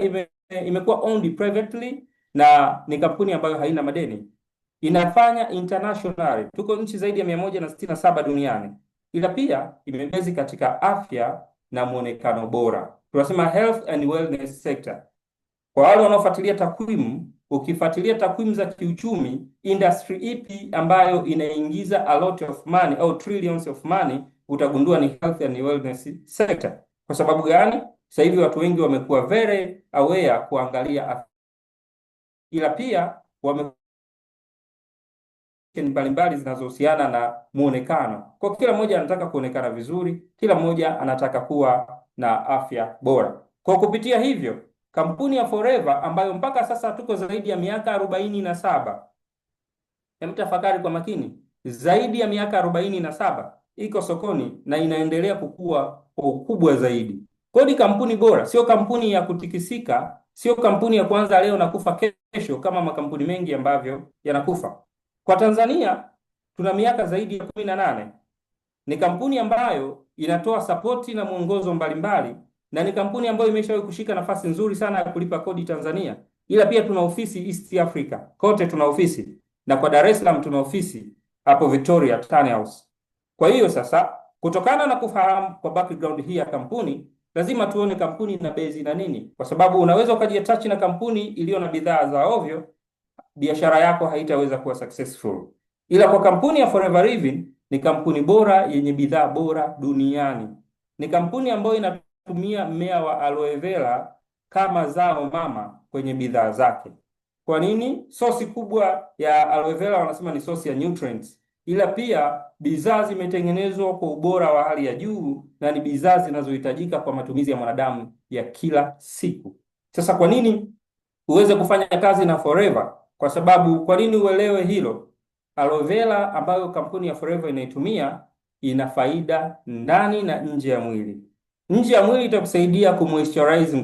imekuwa owned privately na ni kampuni ambayo haina madeni. Inafanya international. Tuko nchi zaidi ya 167 duniani. Ila pia imebezi katika afya na muonekano bora. Tunasema health and wellness sector. Kwa wale wanaofuatilia takwimu, ukifuatilia takwimu za kiuchumi, industry ipi ambayo inaingiza a lot of money au trillions of money, utagundua ni health and wellness sector. Kwa sababu gani? Sasa hivi watu wengi wamekuwa very aware kuangalia afya. Ila pia mbalimbali zinazohusiana na muonekano. Kwa kila mmoja anataka kuonekana vizuri, kila mmoja anataka kuwa na afya bora. Kwa kupitia hivyo, kampuni ya Forever ambayo mpaka sasa tuko zaidi ya miaka 47. Tafakari kwa makini, zaidi ya miaka 47 iko sokoni na inaendelea kukua kwa ukubwa zaidi. Kwa ni kampuni bora, sio kampuni ya kutikisika, sio kampuni ya kuanza leo na kufa kesho kama makampuni mengi ambavyo yanakufa. Kwa Tanzania tuna miaka zaidi ya 18. Ni kampuni ambayo inatoa sapoti na mwongozo mbalimbali na ni kampuni ambayo imeshawahi kushika nafasi nzuri sana ya kulipa kodi Tanzania. Ila pia tuna ofisi East Africa. Kote tuna ofisi. Na kwa Dar es Salaam tuna ofisi hapo Victoria Tani House. Kwa hiyo sasa kutokana na kufahamu kwa background hii ya kampuni, lazima tuone kampuni na base na nini. Kwa sababu unaweza ukajiattach na kampuni iliyo na bidhaa za ovyo biashara yako haitaweza kuwa successful. Ila kwa kampuni ya Forever Living ni kampuni bora yenye bidhaa bora duniani. Ni kampuni ambayo inatumia mmea wa aloe vera kama zao mama kwenye bidhaa zake. Kwa nini? Sosi kubwa ya aloe vera wanasema ni sosi ya nutrients, ila pia bidhaa zimetengenezwa kwa ubora wa hali ya juu na ni bidhaa zinazohitajika kwa matumizi ya mwanadamu ya kila siku. Sasa kwa nini uweze kufanya kazi na Forever? Kwa sababu, kwa nini uelewe hilo? Aloe vera ambayo kampuni ya Forever inaitumia ina faida ndani na nje ya mwili. Nje ya mwili itakusaidia kumoisturize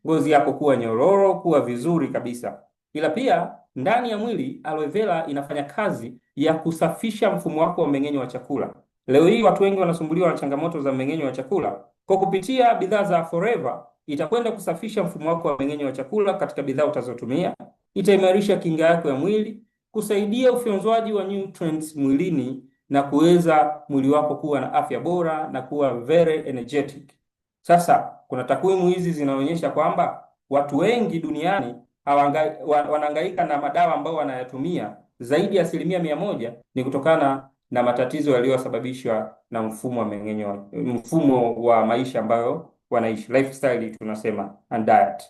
ngozi yako kuwa nyororo, kuwa vizuri kabisa. Ila pia ndani ya mwili aloe vera inafanya kazi ya kusafisha mfumo wako wa mmeng'enyo wa chakula. Leo hii watu wengi wanasumbuliwa na changamoto za mmeng'enyo wa chakula. Kwa kupitia bidhaa za Forever itakwenda kusafisha mfumo wako wa mmeng'enyo wa chakula katika bidhaa utazotumia. Itaimarisha kinga yako ya mwili, kusaidia ufyonzwaji wa nutrients mwilini na kuweza mwili wako kuwa na afya bora na kuwa very energetic. Sasa kuna takwimu hizi zinaonyesha kwamba watu wengi duniani wanahangaika na madawa ambayo wanayatumia, zaidi ya 100% ni kutokana na matatizo yaliyosababishwa na mfumo wa mmeng'enyo, mfumo wa maisha ambayo wanaishi, lifestyle tunasema, and diet.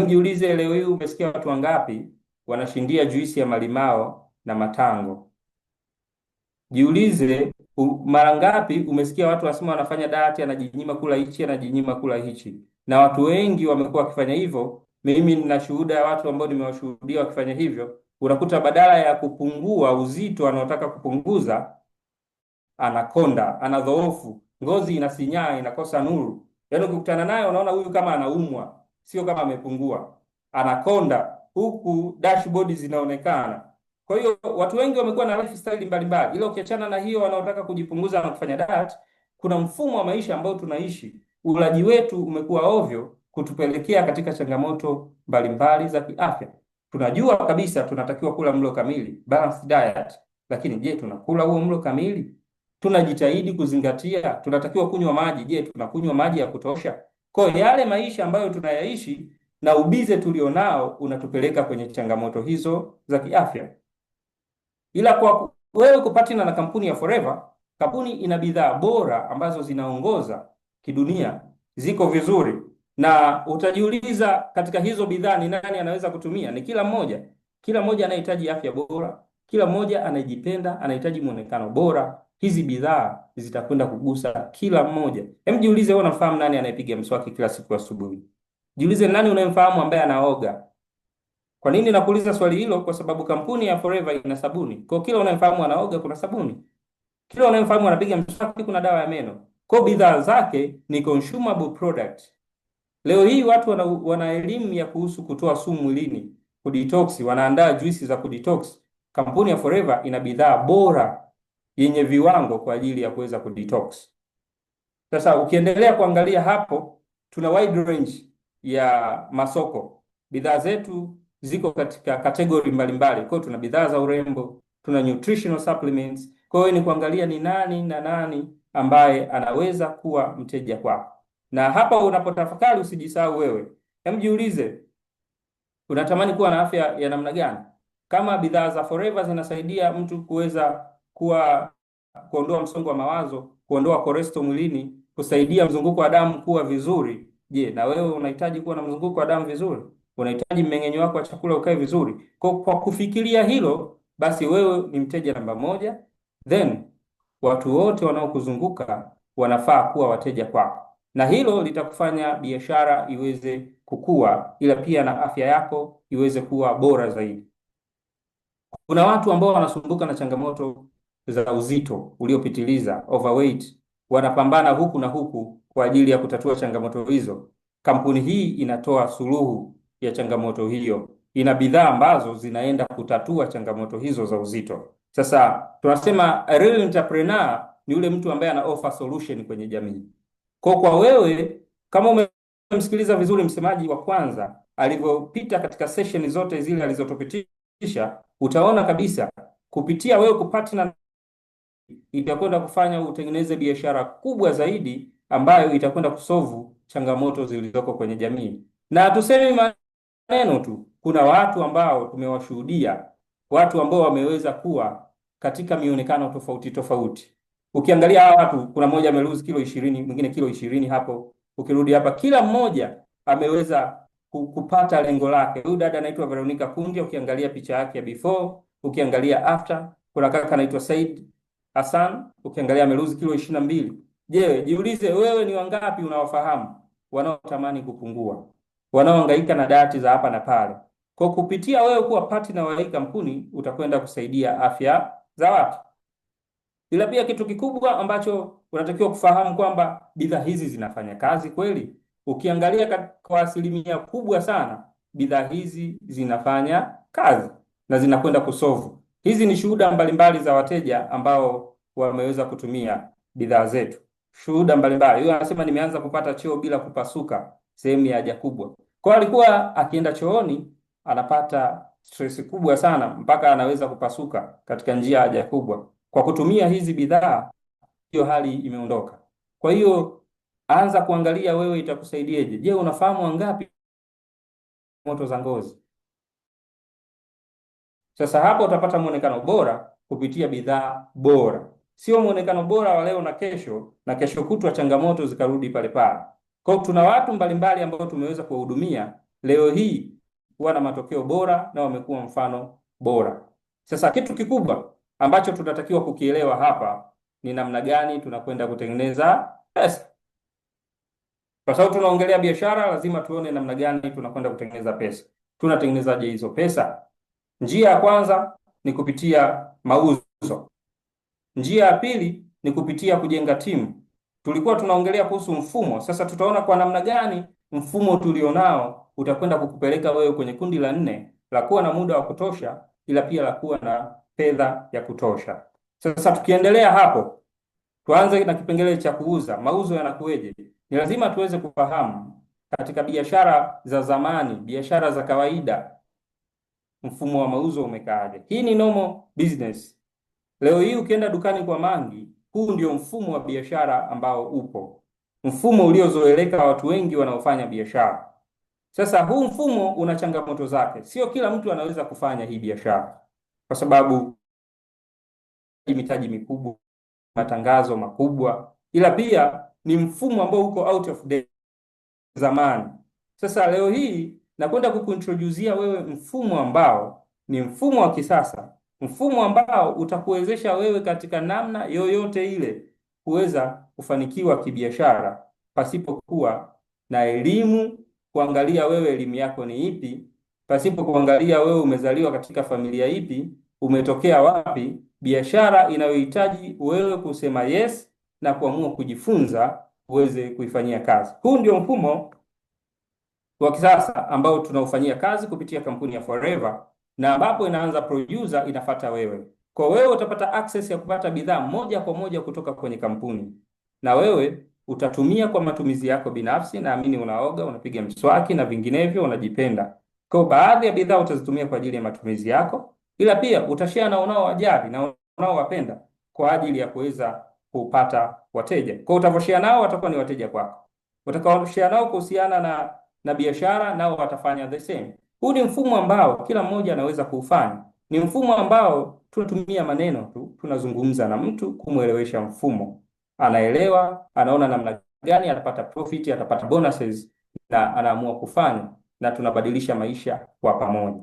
Jiulize, leo hii umesikia watu wangapi wanashindia juisi ya malimao na matango? Jiulize, mara ngapi umesikia watu wasema wanafanya diet, anajinyima kula hichi, anajinyima kula hichi. Na watu wengi wamekuwa wakifanya hivyo. Mimi nina shuhuda ya watu ambao nimewashuhudia wakifanya hivyo. Unakuta badala ya kupungua uzito anaotaka kupunguza, anakonda, anadhoofu, ngozi inasinyaa, inakosa nuru. Yaani ukikutana naye unaona huyu kama anaumwa, sio kama amepungua. Anakonda huku dashboard zinaonekana. Kwa hiyo watu wengi wamekuwa na lifestyle mbalimbali. Ila ukiachana na hiyo wanaotaka kujipunguza na kufanya diet, kuna mfumo wa maisha ambao tunaishi. Ulaji wetu umekuwa ovyo kutupelekea katika changamoto mbalimbali za kiafya. Tunajua kabisa tunatakiwa kula mlo kamili, balanced diet. Lakini je, tunakula huo mlo kamili? Tunajitahidi kuzingatia, tunatakiwa kunywa maji. Je, tunakunywa maji ya kutosha? Kwa yale maisha ambayo tunayaishi na ubize tulionao unatupeleka kwenye changamoto hizo za kiafya. Ila kwa wewe kupatina na kampuni ya Forever, kampuni ina bidhaa bora ambazo zinaongoza kidunia, ziko vizuri, na utajiuliza katika hizo bidhaa ni nani anaweza kutumia? Ni kila mmoja. Kila mmoja anahitaji afya bora, kila mmoja anajipenda, anahitaji muonekano bora. Hizi bidhaa zitakwenda kugusa kila mmoja. Jiulize, wewe unafahamu nani anayepiga mswaki kila siku asubuhi? Jiulize, nani unayemfahamu ambaye anaoga? Kwa nini nakuuliza swali hilo? Kwa sababu kampuni ya Forever ina sabuni. Kwa kila unayemfahamu anaoga kuna sabuni. Kila unayemfahamu anapiga mswaki kuna dawa ya meno. Kwa bidhaa zake ni consumable product. Leo hii watu wana elimu ya kuhusu kutoa sumu mwilini, kudetox, wanaandaa juisi za kudetox. Kampuni ya Forever ina bidhaa bora yenye viwango kwa ajili ya kuweza kudetox. Sasa ukiendelea kuangalia hapo, tuna wide range ya masoko. Bidhaa zetu ziko katika kategori mbalimbali. Kwa hiyo tuna bidhaa za urembo, tuna nutritional supplements. Kwa hiyo ni kuangalia ni nani na nani ambaye anaweza kuwa mteja kwako. Na hapa unapotafakari usijisahau wewe. Jiulize, unatamani kuwa na afya ya namna gani? Kama bidhaa za Forever zinasaidia mtu kuweza kuondoa msongo wa mawazo, kuondoa cholesterol mwilini, kusaidia mzunguko wa damu kuwa vizuri, je, na wewe unahitaji kuwa na mzunguko wa damu vizuri? Unahitaji mmeng'enyo wako wa chakula ukae vizuri? Kwa kufikiria hilo, basi wewe ni mteja namba moja, then watu wote wanaokuzunguka wanafaa kuwa wateja kwako, na hilo litakufanya biashara iweze kukua, ila pia na afya yako iweze kuwa bora zaidi. Kuna watu ambao wanasumbuka na changamoto za uzito uliopitiliza, overweight, wanapambana huku na huku kwa ajili ya kutatua changamoto hizo. Kampuni hii inatoa suluhu ya changamoto hiyo. Ina bidhaa ambazo zinaenda kutatua changamoto hizo za uzito. Sasa tunasema a real entrepreneur ni yule mtu ambaye ana offer solution kwenye jamii. Kwa wewe, kama umemsikiliza vizuri msemaji wa kwanza alivyopita katika session zote zile alizotupitisha, utaona kabisa kupitia wewe kupartner itakwenda kufanya utengeneze biashara kubwa zaidi ambayo itakwenda kusolve changamoto zilizoko kwenye jamii. Na tuseme neno tu, kuna watu ambao tumewashuhudia, watu ambao wameweza kuwa katika mionekano tofauti tofauti. Ukiangalia hawa watu, kuna mmoja amelose kilo 20, mwingine kilo 20 hapo. Ukirudi hapa, kila mmoja ameweza kupata lengo lake. Huyu dada anaitwa Veronica Kundi, ukiangalia picha yake ya before, ukiangalia after. Kuna kaka anaitwa Said Hassan, ukiangalia amelose kilo 22. Je, jiulize wewe, ni wangapi unawafahamu wanaotamani kupungua, wanaohangaika na dati za hapa na pale? Kwa kupitia wewe kuwa partner wa hii kampuni, utakwenda kusaidia afya za watu. Ila pia kitu kikubwa ambacho unatakiwa kufahamu kwamba bidhaa hizi zinafanya kazi kweli. Ukiangalia kwa asilimia kubwa sana bidhaa hizi zinafanya kazi na zinakwenda kusolve. Hizi ni shuhuda mbalimbali za wateja ambao wameweza kutumia bidhaa zetu. Shuhuda mbalimbali. Huyo anasema nimeanza kupata choo bila kupasuka sehemu ya haja kubwa. Kwa alikuwa akienda chooni anapata stress kubwa sana mpaka anaweza kupasuka katika njia ya haja kubwa. Kwa kutumia hizi bidhaa, hiyo hali imeondoka. Kwa hiyo anza kuangalia wewe itakusaidieje. Je, unafahamu wangapi moto za ngozi? Sasa hapo utapata muonekano bora kupitia bidhaa bora, sio muonekano bora wa leo na kesho kutwa changamoto zikarudi pale pale. Kwa hiyo tuna watu mbalimbali ambao tumeweza kuwahudumia leo hii kuwa na matokeo bora na wamekuwa mfano bora. Sasa kitu kikubwa ambacho tunatakiwa kukielewa hapa ni namna gani tunakwenda kutengeneza pesa. Kwa sababu tunaongelea biashara, lazima tuone namna gani tunakwenda kutengeneza pesa. Tunatengenezaje hizo pesa? Njia ya kwanza ni kupitia mauzo. Njia ya pili ni kupitia kujenga timu. Tulikuwa tunaongelea kuhusu mfumo, sasa tutaona kwa namna gani mfumo tulionao utakwenda kukupeleka wewe kwenye kundi la 4 la kuwa na muda wa kutosha, ila pia la kuwa na fedha ya kutosha. Sasa tukiendelea hapo, tuanze na kipengele cha kuuza. Mauzo yanakuweje? Ni lazima tuweze kufahamu katika biashara za zamani, biashara za kawaida, mfumo wa mauzo umekaaje. Hii ni normal business. Leo hii ukienda dukani kwa Mangi, huu ndio mfumo wa biashara ambao upo, mfumo uliozoeleka watu wengi wanaofanya biashara. Sasa huu mfumo una changamoto zake, sio kila mtu anaweza kufanya hii biashara kwa sababu mitaji mikubwa, matangazo makubwa, ila pia ni mfumo ambao uko out of date zamani. Sasa leo hii nakwenda kukuintroducea wewe mfumo ambao ni mfumo wa kisasa, mfumo ambao utakuwezesha wewe katika namna yoyote ile kuweza kufanikiwa kibiashara pasipokuwa na elimu, kuangalia wewe elimu yako ni ipi, pasipo kuangalia wewe umezaliwa katika familia ipi, umetokea wapi, biashara inayohitaji wewe kusema yes na kuamua kujifunza uweze kuifanyia kazi. Huu ndio mfumo wa kisasa ambao tunaufanyia kazi kupitia kampuni ya Forever, na ambapo inaanza producer inafata wewe. Kwa wewe utapata access ya kupata bidhaa moja kwa moja kutoka kwenye kampuni, na wewe utatumia kwa matumizi yako binafsi. Naamini unaoga, unapiga mswaki na vinginevyo, unajipenda. Kwa baadhi ya bidhaa utazitumia kwa ajili ya matumizi yako, ila pia utashare na unaowajali na unaowapenda kwa ajili ya kuweza kupata wateja. Kwa utavoshare nao watakuwa ni wateja kwako. Utakaoshare nao kuhusiana na biashara, nao watafanya the same. Huu ni mfumo ambao kila mmoja anaweza kuufanya. Ni mfumo ambao tunatumia maneno tu, tunazungumza na mtu kumwelewesha mfumo. Anaelewa, anaona namna gani atapata profit, atapata bonuses na anaamua kufanya, na tunabadilisha maisha kwa pamoja.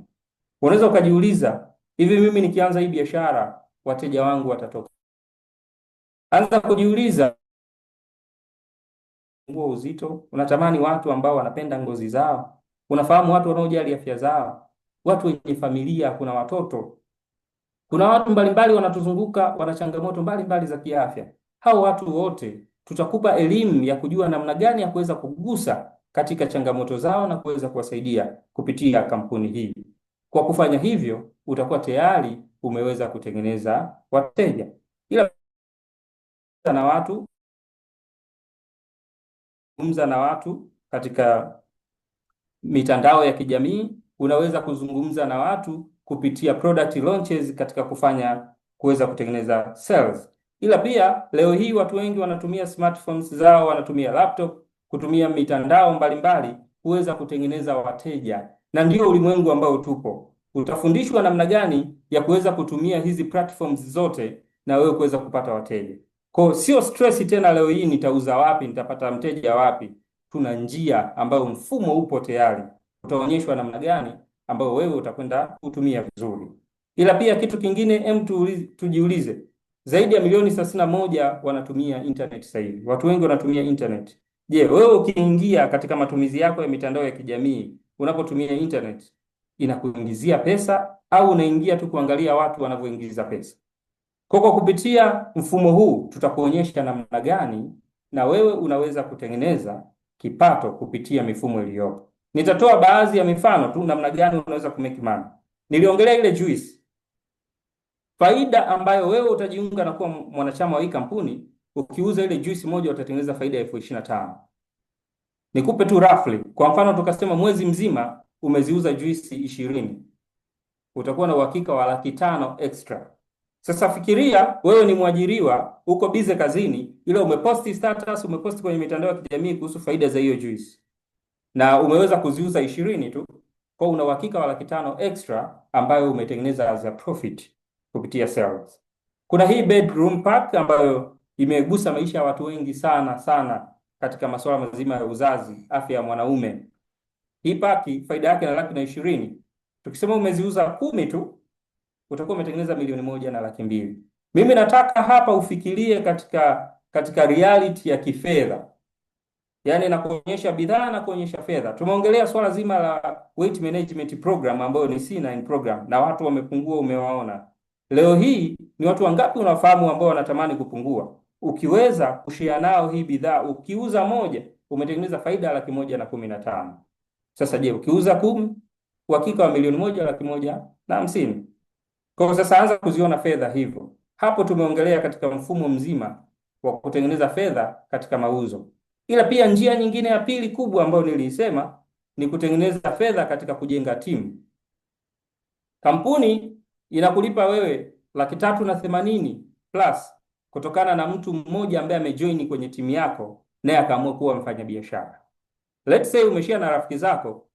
Unaweza ukajiuliza, hivi mimi nikianza hii biashara wateja wangu watatoka? Anza kujiuliza. Nguo uzito, unatamani watu ambao wanapenda ngozi zao, unafahamu watu wanaojali afya zao, watu wenye familia, kuna watoto, kuna watu mbalimbali wanatuzunguka, wana changamoto mbalimbali za kiafya. Hao watu wote tutakupa elimu ya kujua namna gani ya kuweza kugusa katika changamoto zao na kuweza kuwasaidia kupitia kampuni hii. Kwa kufanya hivyo, utakuwa tayari umeweza kutengeneza wateja. Ila na watu kuzungumza na watu katika mitandao ya kijamii, unaweza kuzungumza na watu kupitia product launches katika kuweza kutengeneza sales. Ila pia leo hii watu wengi wanatumia smartphones zao, wanatumia laptop, kutumia mitandao mbalimbali kuweza kutengeneza wateja, na ndio ulimwengu ambao tupo. Utafundishwa namna gani ya kuweza kutumia hizi platforms zote na wewe kuweza kupata wateja. Kwa sio stress tena, leo hii nitauza wapi, nitapata mteja wapi. Tuna njia ambayo mfumo upo tayari, utaonyeshwa namna gani ambayo wewe utakwenda kutumia vizuri. Ila pia kitu kingine, tujiulize, zaidi ya milioni 31 wanatumia internet sasa hivi. Watu wengi wanatumia internet. Je, wewe ukiingia katika matumizi yako ya mitandao ya kijamii, unapotumia internet, inakuingizia pesa au unaingia tu kuangalia watu wanavyoingiza pesa? Kwa kupitia mfumo huu tutakuonyesha namna gani na wewe unaweza kutengeneza kipato kupitia mifumo iliyopo. Nitatoa baadhi ya mifano tu namna gani unaweza kumake money. Niliongelea ile juice. Faida ambayo wewe utajiunga na kuwa mwanachama wa hii kampuni, ukiuza ile juice moja utatengeneza faida ya 25,000. Nikupe tu roughly. Kwa mfano tukasema mwezi mzima umeziuza juice 20, utakuwa na uhakika wa 500,000 extra. Sasa fikiria wewe ni mwajiriwa, uko busy kazini, ila umeposti status, umeposti kwenye mitandao ya kijamii kuhusu faida za hiyo juice, na umeweza kuziuza 20 tu, kwa una uhakika wa 500,000 extra ambayo umetengeneza as a profit kupitia sales. Kuna hii bedroom pack ambayo imegusa maisha ya watu wengi sana sana katika masuala mazima ya uzazi, afya ya mwanaume. Hii paki faida yake na 120,000. Tukisema umeziuza 10 tu, utakuwa umetengeneza 1,200,000. Mimi nataka hapa ufikirie katika reality ya kifedha. Yaani na kuonyesha bidhaa na kuonyesha fedha. Tumeongelea swala zima la weight management program ambayo ni C9 program, na watu wamepungua, umewaona. Leo hii ni watu wangapi unafahamu ambao wanatamani kupungua? Ukiweza kushare nao hii bidhaa, ukiuza moja umetengeneza faida 115,000. Sasa je, ukiuza 10, uhakika wa 1,150,000. Kwa sasa anza kuziona fedha hivyo. Hapo tumeongelea katika mfumo mzima wa kutengeneza fedha katika mauzo. Ila pia njia nyingine ya pili kubwa ambayo nilisema ni kutengeneza fedha katika kujenga timu. Kampuni inakulipa wewe 380,000 plus kutokana na mtu mmoja ambaye amejoin kwenye timu yako naye akaamua kuwa mfanyabiashara. Let's say umeshia na rafiki zako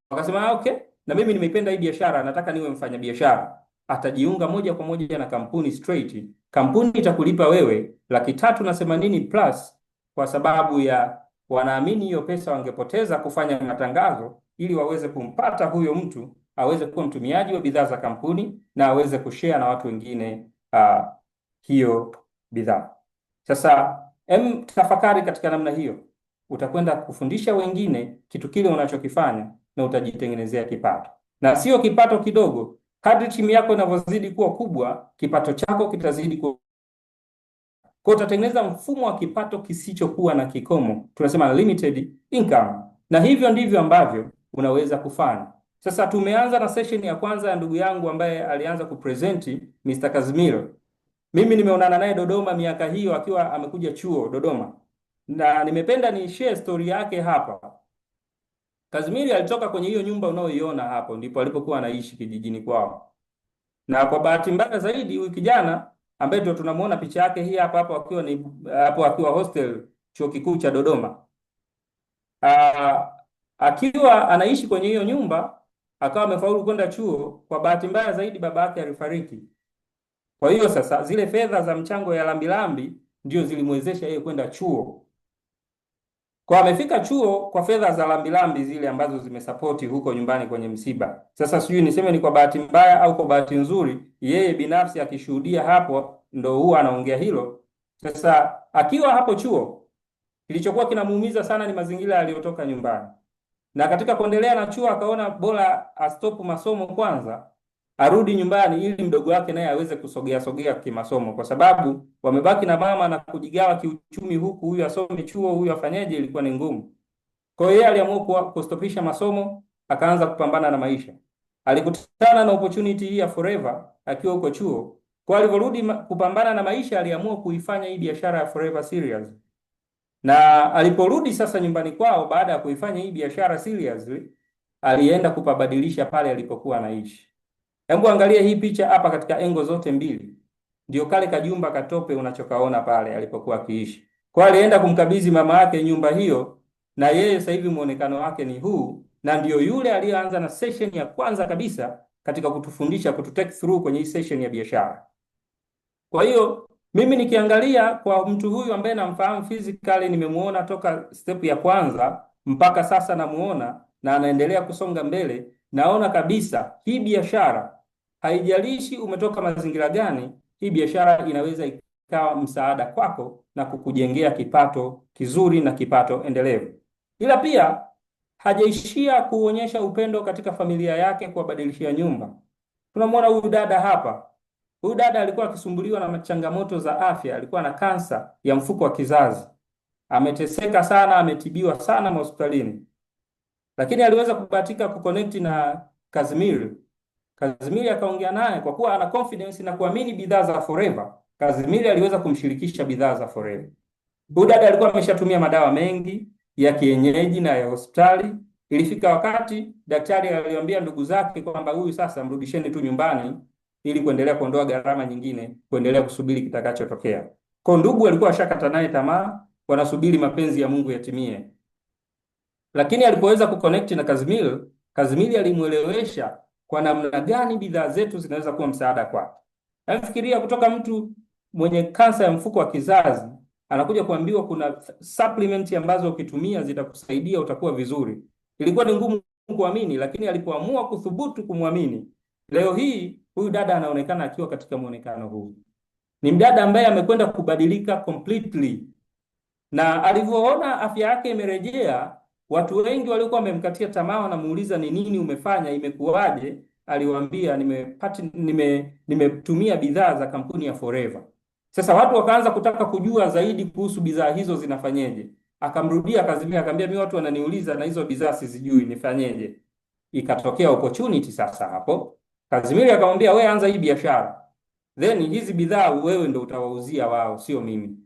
wakasema okay, na mimi nimeipenda hii biashara, nataka niwe mfanyabiashara. Atajiunga moja kwa moja na kampuni straight. Kampuni itakulipa wewe 380,000 plus kwa sababu ya wanaamini hiyo pesa wangepoteza kufanya matangazo ili waweze kumpata huyo mtu aweze kuwa mtumiaji wa bidhaa za kampuni na aweze kushare na watu wengine hiyo bidhaa. Sasa tafakari katika namna hiyo, utakwenda kufundisha wengine kitu kile unachokifanya na utajitengenezea kipato, na sio kipato kidogo. Kadri timu yako inavyozidi kuwa kubwa, kipato chako kitazidi kuwa. Kwa utatengeneza mfumo wa kipato kisichokuwa na kikomo, tunasema limited income, na hivyo ndivyo ambavyo unaweza kufanya. Sasa tumeanza na session ya kwanza ya ndugu yangu ambaye alianza kupresent, Mr. Kazimiro. Mimi nimeonana naye Dodoma miaka hiyo akiwa amekuja chuo Dodoma, na nimependa ni share story yake hapa. Kazimiro alitoka kwenye hiyo nyumba unaoiona hapo, ndipo alipokuwa anaishi kijijini kwao, na kwa bahati mbaya zaidi huyu kijana ambaye ndio tunamuona picha yake hii hapa akiwa hostel chuo kikuu cha Dodoma, akiwa anaishi kwenye hiyo nyumba akawa amefaulu kwenda chuo. Kwa bahati mbaya zaidi baba yake alifariki. Kwa hiyo sasa zile fedha za mchango ya lambilambi ndio zilimwezesha yeye kwenda chuo. Kwa amefika chuo kwa fedha za lambilambi zile ambazo zimesapoti huko nyumbani kwenye msiba. Sasa sijui niseme ni kwa bahati mbaya au kwa bahati nzuri, yeye binafsi akishuhudia hapo ndo huwa anaongea hilo. Sasa akiwa hapo chuo, kilichokuwa kinamuumiza sana ni mazingira aliyotoka nyumbani, na katika kuendelea na chuo akaona bora astopu masomo kwanza, arudi nyumbani ili mdogo wake naye aweze kusogea kimasomo, kwa sababu wamebaki na mama na kujigawa kiuchumi, huku huyu asome chuo, huyu afanyaje, ilikuwa ni ngumu. Kwa hiyo yeye aliamua kustopisha masomo, akaanza kupambana na maisha. Alikutana na opportunity hii ya Forever akiwa huko chuo. Kwa alivyorudi kupambana na maisha, aliamua kuifanya hii biashara ya Forever Serious. Na aliporudi sasa nyumbani kwao baada ya kuifanya hii biashara seriously, alienda kupabadilisha pale alipokuwa anaishi. Hebu angalia hii picha hapa katika engo zote mbili. Ndio kale kajumba katope unachokaona pale alipokuwa akiishi. Kwa alienda kumkabidhi mama yake nyumba hiyo, na yeye sasa hivi muonekano wake ni huu, na ndio yule aliyeanza na session ya kwanza kabisa katika kutufundisha, kututake through kwenye hii session ya biashara. Kwa hiyo mimi nikiangalia kwa mtu huyu ambaye namfahamu physically, nimemuona toka step ya kwanza mpaka sasa namuona na anaendelea kusonga mbele, naona kabisa hii biashara, haijalishi umetoka mazingira gani, hii biashara inaweza ikawa msaada kwako na kukujengea kipato kizuri na kipato endelevu. Ila pia hajaishia kuonyesha upendo katika familia yake, kuwabadilishia nyumba. Tunamwona huyu dada hapa. Huyu dada alikuwa akisumbuliwa na changamoto za afya, alikuwa na kansa ya mfuko wa kizazi. Ameteseka sana, ametibiwa sana hospitalini. Lakini aliweza kubahatika kuconnect na Kazimiri. Kazimiri akaongea naye kwa kuwa ana confidence na kuamini bidhaa za Forever. Kazimiri aliweza kumshirikisha bidhaa za Forever. Huyu dada alikuwa ameshatumia madawa mengi ya kienyeji na ya hospitali. Ilifika wakati daktari aliwaambia ndugu zake kwamba huyu sasa mrudisheni tu nyumbani ili kuendelea kuondoa gharama nyingine, kuendelea kusubiri kitakachotokea. Kwa ndugu walikuwa washakata naye tamaa, wanasubiri mapenzi ya Mungu yatimie. Lakini alipoweza kuconnect na Kazimiri, Kazimiri alimuelewesha kwa namna gani bidhaa zetu zinaweza kuwa msaada kwake. Nafikiria kutoka mtu mwenye kansa ya mfuko wa kizazi anakuja kuambiwa kuna supplement ambazo ukitumia zitakusaidia, utakuwa vizuri. Ilikuwa ni ngumu kuamini, lakini alipoamua kuthubutu kumwamini, leo hii huyu dada anaonekana akiwa katika muonekano huu. Ni mdada ambaye amekwenda kubadilika completely. Na alivyoona afya yake imerejea, watu wengi walikuwa wamemkatia tamaa, wanamuuliza ni nini umefanya, imekuwaje? Aliwaambia nimetumia bidhaa za kampuni ya Forever. Sasa watu wakaanza kutaka kujua zaidi kuhusu bidhaa hizo zinafanyeje. Akamrudia Kazimiri akamwambia, mimi watu wananiuliza na hizo bidhaa sizijui, nifanyeje? Ikatokea opportunity sasa hapo. Kazimiri akamwambia, wewe anza hii biashara, then hizi bidhaa wewe ndio utawauzia wao, sio mimi.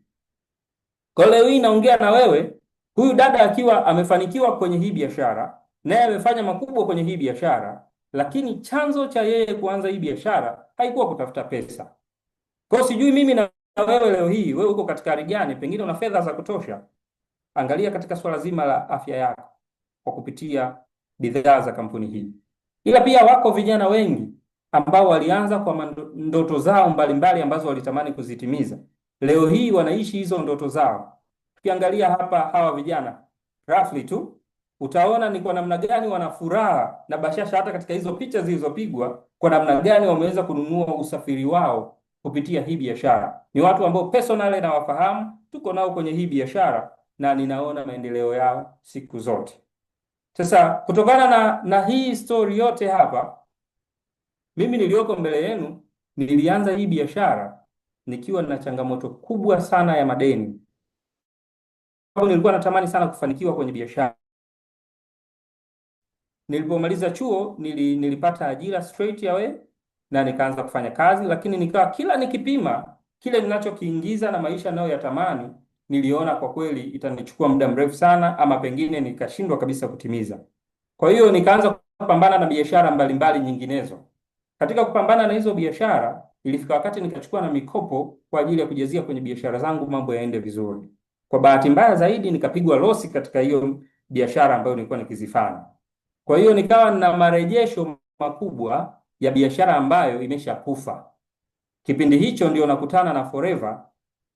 Kwa leo hii naongea na wewe, huyu dada akiwa amefanikiwa kwenye hii biashara, naye amefanya makubwa kwenye hii biashara, lakini chanzo cha yeye kuanza hii biashara haikuwa kutafuta pesa. Kwa sijui mimi na wewe leo hii, wewe uko katika hali gani? Pengine una fedha za kutosha. Angalia katika swala zima la afya yako kwa kupitia bidhaa za kampuni hii. Ila pia wako vijana wengi ambao walianza kwa ndoto zao mbalimbali ambazo walitamani kuzitimiza. Leo hii wanaishi hizo ndoto zao. Tukiangalia hapa hawa vijana roughly tu, utaona ni kwa namna gani wana furaha na bashasha, hata katika hizo picha zilizopigwa, kwa namna gani wameweza kununua usafiri wao kupitia hii biashara. Ni watu ambao personally nawafahamu, tuko nao kwenye hii biashara na ninaona maendeleo yao siku zote. Sasa kutokana na hii story yote hapa, mimi nilioko mbele yenu nilianza hii biashara nikiwa na changamoto kubwa sana ya madeni. Nilikuwa natamani sana kufanikiwa kwenye biashara. Nilipomaliza chuo nilipata ajira straight away na nikaanza kufanya kazi, lakini nikawa kila nikipima kile ninachokiingiza na maisha nayo yatamani, niliona kwa kweli itanichukua muda mrefu sana, ama pengine nikashindwa kabisa kutimiza. Kwa hiyo nikaanza kupambana na biashara mbalimbali nyinginezo. Katika kupambana na hizo biashara, ilifika wakati nikachukua na mikopo kwa ajili ya kujazia kwenye biashara zangu mambo yaende vizuri. Kwa bahati mbaya zaidi nikapigwa losi katika hiyo biashara ambayo nilikuwa nikizifanya. Kwa hiyo nikawa na marejesho makubwa ya biashara ambayo imeshakufa. Kipindi hicho ndio nakutana na Forever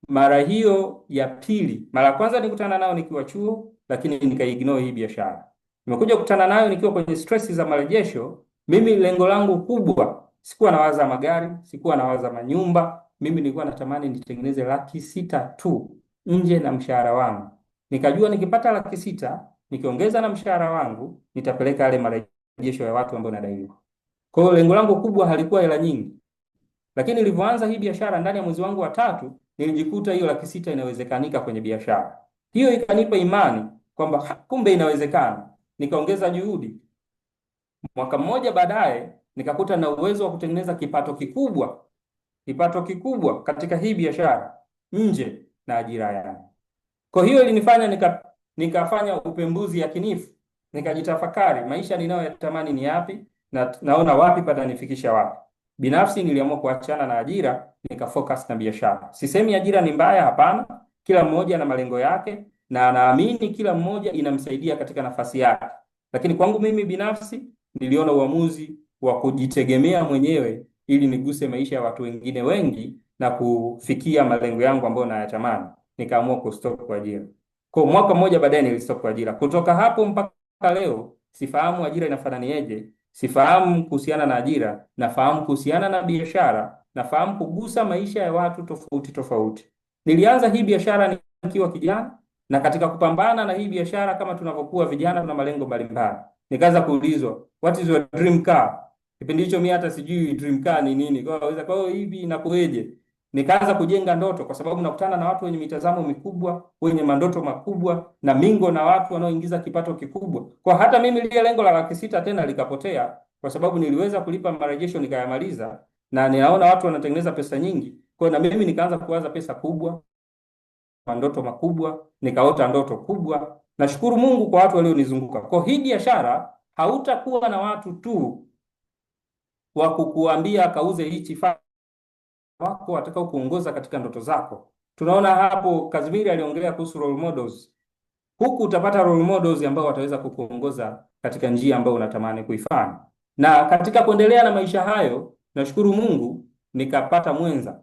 mara hiyo ya pili. Mara ya kwanza nikutana nao nikiwa chuo, lakini nikaignore hii biashara. Nimekuja kukutana nayo nikiwa kwenye stress za marejesho. Mimi lengo langu kubwa, sikuwa nawaza magari, sikuwa nawaza manyumba. Mimi nilikuwa natamani nitengeneze 600,000 tu nje na mshahara wangu. Nikajua nikipata 600,000, nikiongeza na mshahara wangu, nitapeleka yale marejesho ya watu ambao nadaiwa. Kwa hiyo lengo langu kubwa halikuwa hela nyingi. Lakini nilivyoanza hii biashara ndani ya mwezi wangu wa 3, nilijikuta hiyo 600,000 inawezekanika kwenye biashara. Hiyo ikanipa imani kwamba kumbe inawezekana. Nikaongeza juhudi. Mwaka mmoja baadaye nikakuta na uwezo wa kutengeneza kipato kikubwa katika hii biashara nje na ajira yangu. Kwa hiyo ilinifanya nikafanya upembuzi yakinifu, nikajitafakari maisha ninayoyatamani ni yapi na naona wapi patanifikisha wapi. Binafsi niliamua kuachana na ajira, nikafocus na biashara. Sisemi ajira ni mbaya, hapana. Kila mmoja na malengo yake na naamini kila mmoja inamsaidia katika nafasi yake. lakini kwangu mimi binafsi niliona uamuzi wa kujitegemea mwenyewe ili niguse maisha ya watu wengine wengi na kufikia malengo yangu ambayo nayatamani, nikaamua kustop kwa ajira. Kwa mwaka mmoja baadaye nilistop kwa ajira. Kutoka hapo mpaka leo sifahamu ajira inafananiaje, sifahamu kuhusiana na ajira, nafahamu kuhusiana na biashara, nafahamu kugusa maisha ya watu tofauti tofauti. Nilianza hii biashara nikiwa kijana, na katika kupambana na hii biashara, kama tunavyokuwa vijana, tuna malengo mbalimbali. Nikaanza kuulizwa what is your dream car. Kipindi hicho mimi hata sijui dream car ni nini. Kwa hiyo hivi inakueje? Nikaanza kujenga ndoto, kwa sababu nakutana na watu wenye mitazamo mikubwa, wenye mandoto makubwa, na mingo na watu wanaoingiza kipato kikubwa. Kwa hata mimi lile lengo la laki 6 tena likapotea, kwa sababu niliweza kulipa marejesho nikayamaliza, na ninaona watu wanatengeneza pesa nyingi. Kwa na mimi nikaanza kuwaza pesa kubwa, mandoto makubwa, nikaota ndoto kubwa. Nashukuru Mungu kwa watu walionizunguka. Kwa hii biashara hautakuwa na watu tu wa kukuambia kauze hichi, wako watakao kuongoza katika ndoto zako. Tunaona hapo Kazimiri aliongelea kuhusu role models. Huku utapata role models ambao wataweza kukuongoza katika njia ambayo unatamani kuifanya. Na katika kuendelea na maisha hayo, nashukuru Mungu nikapata mwenza.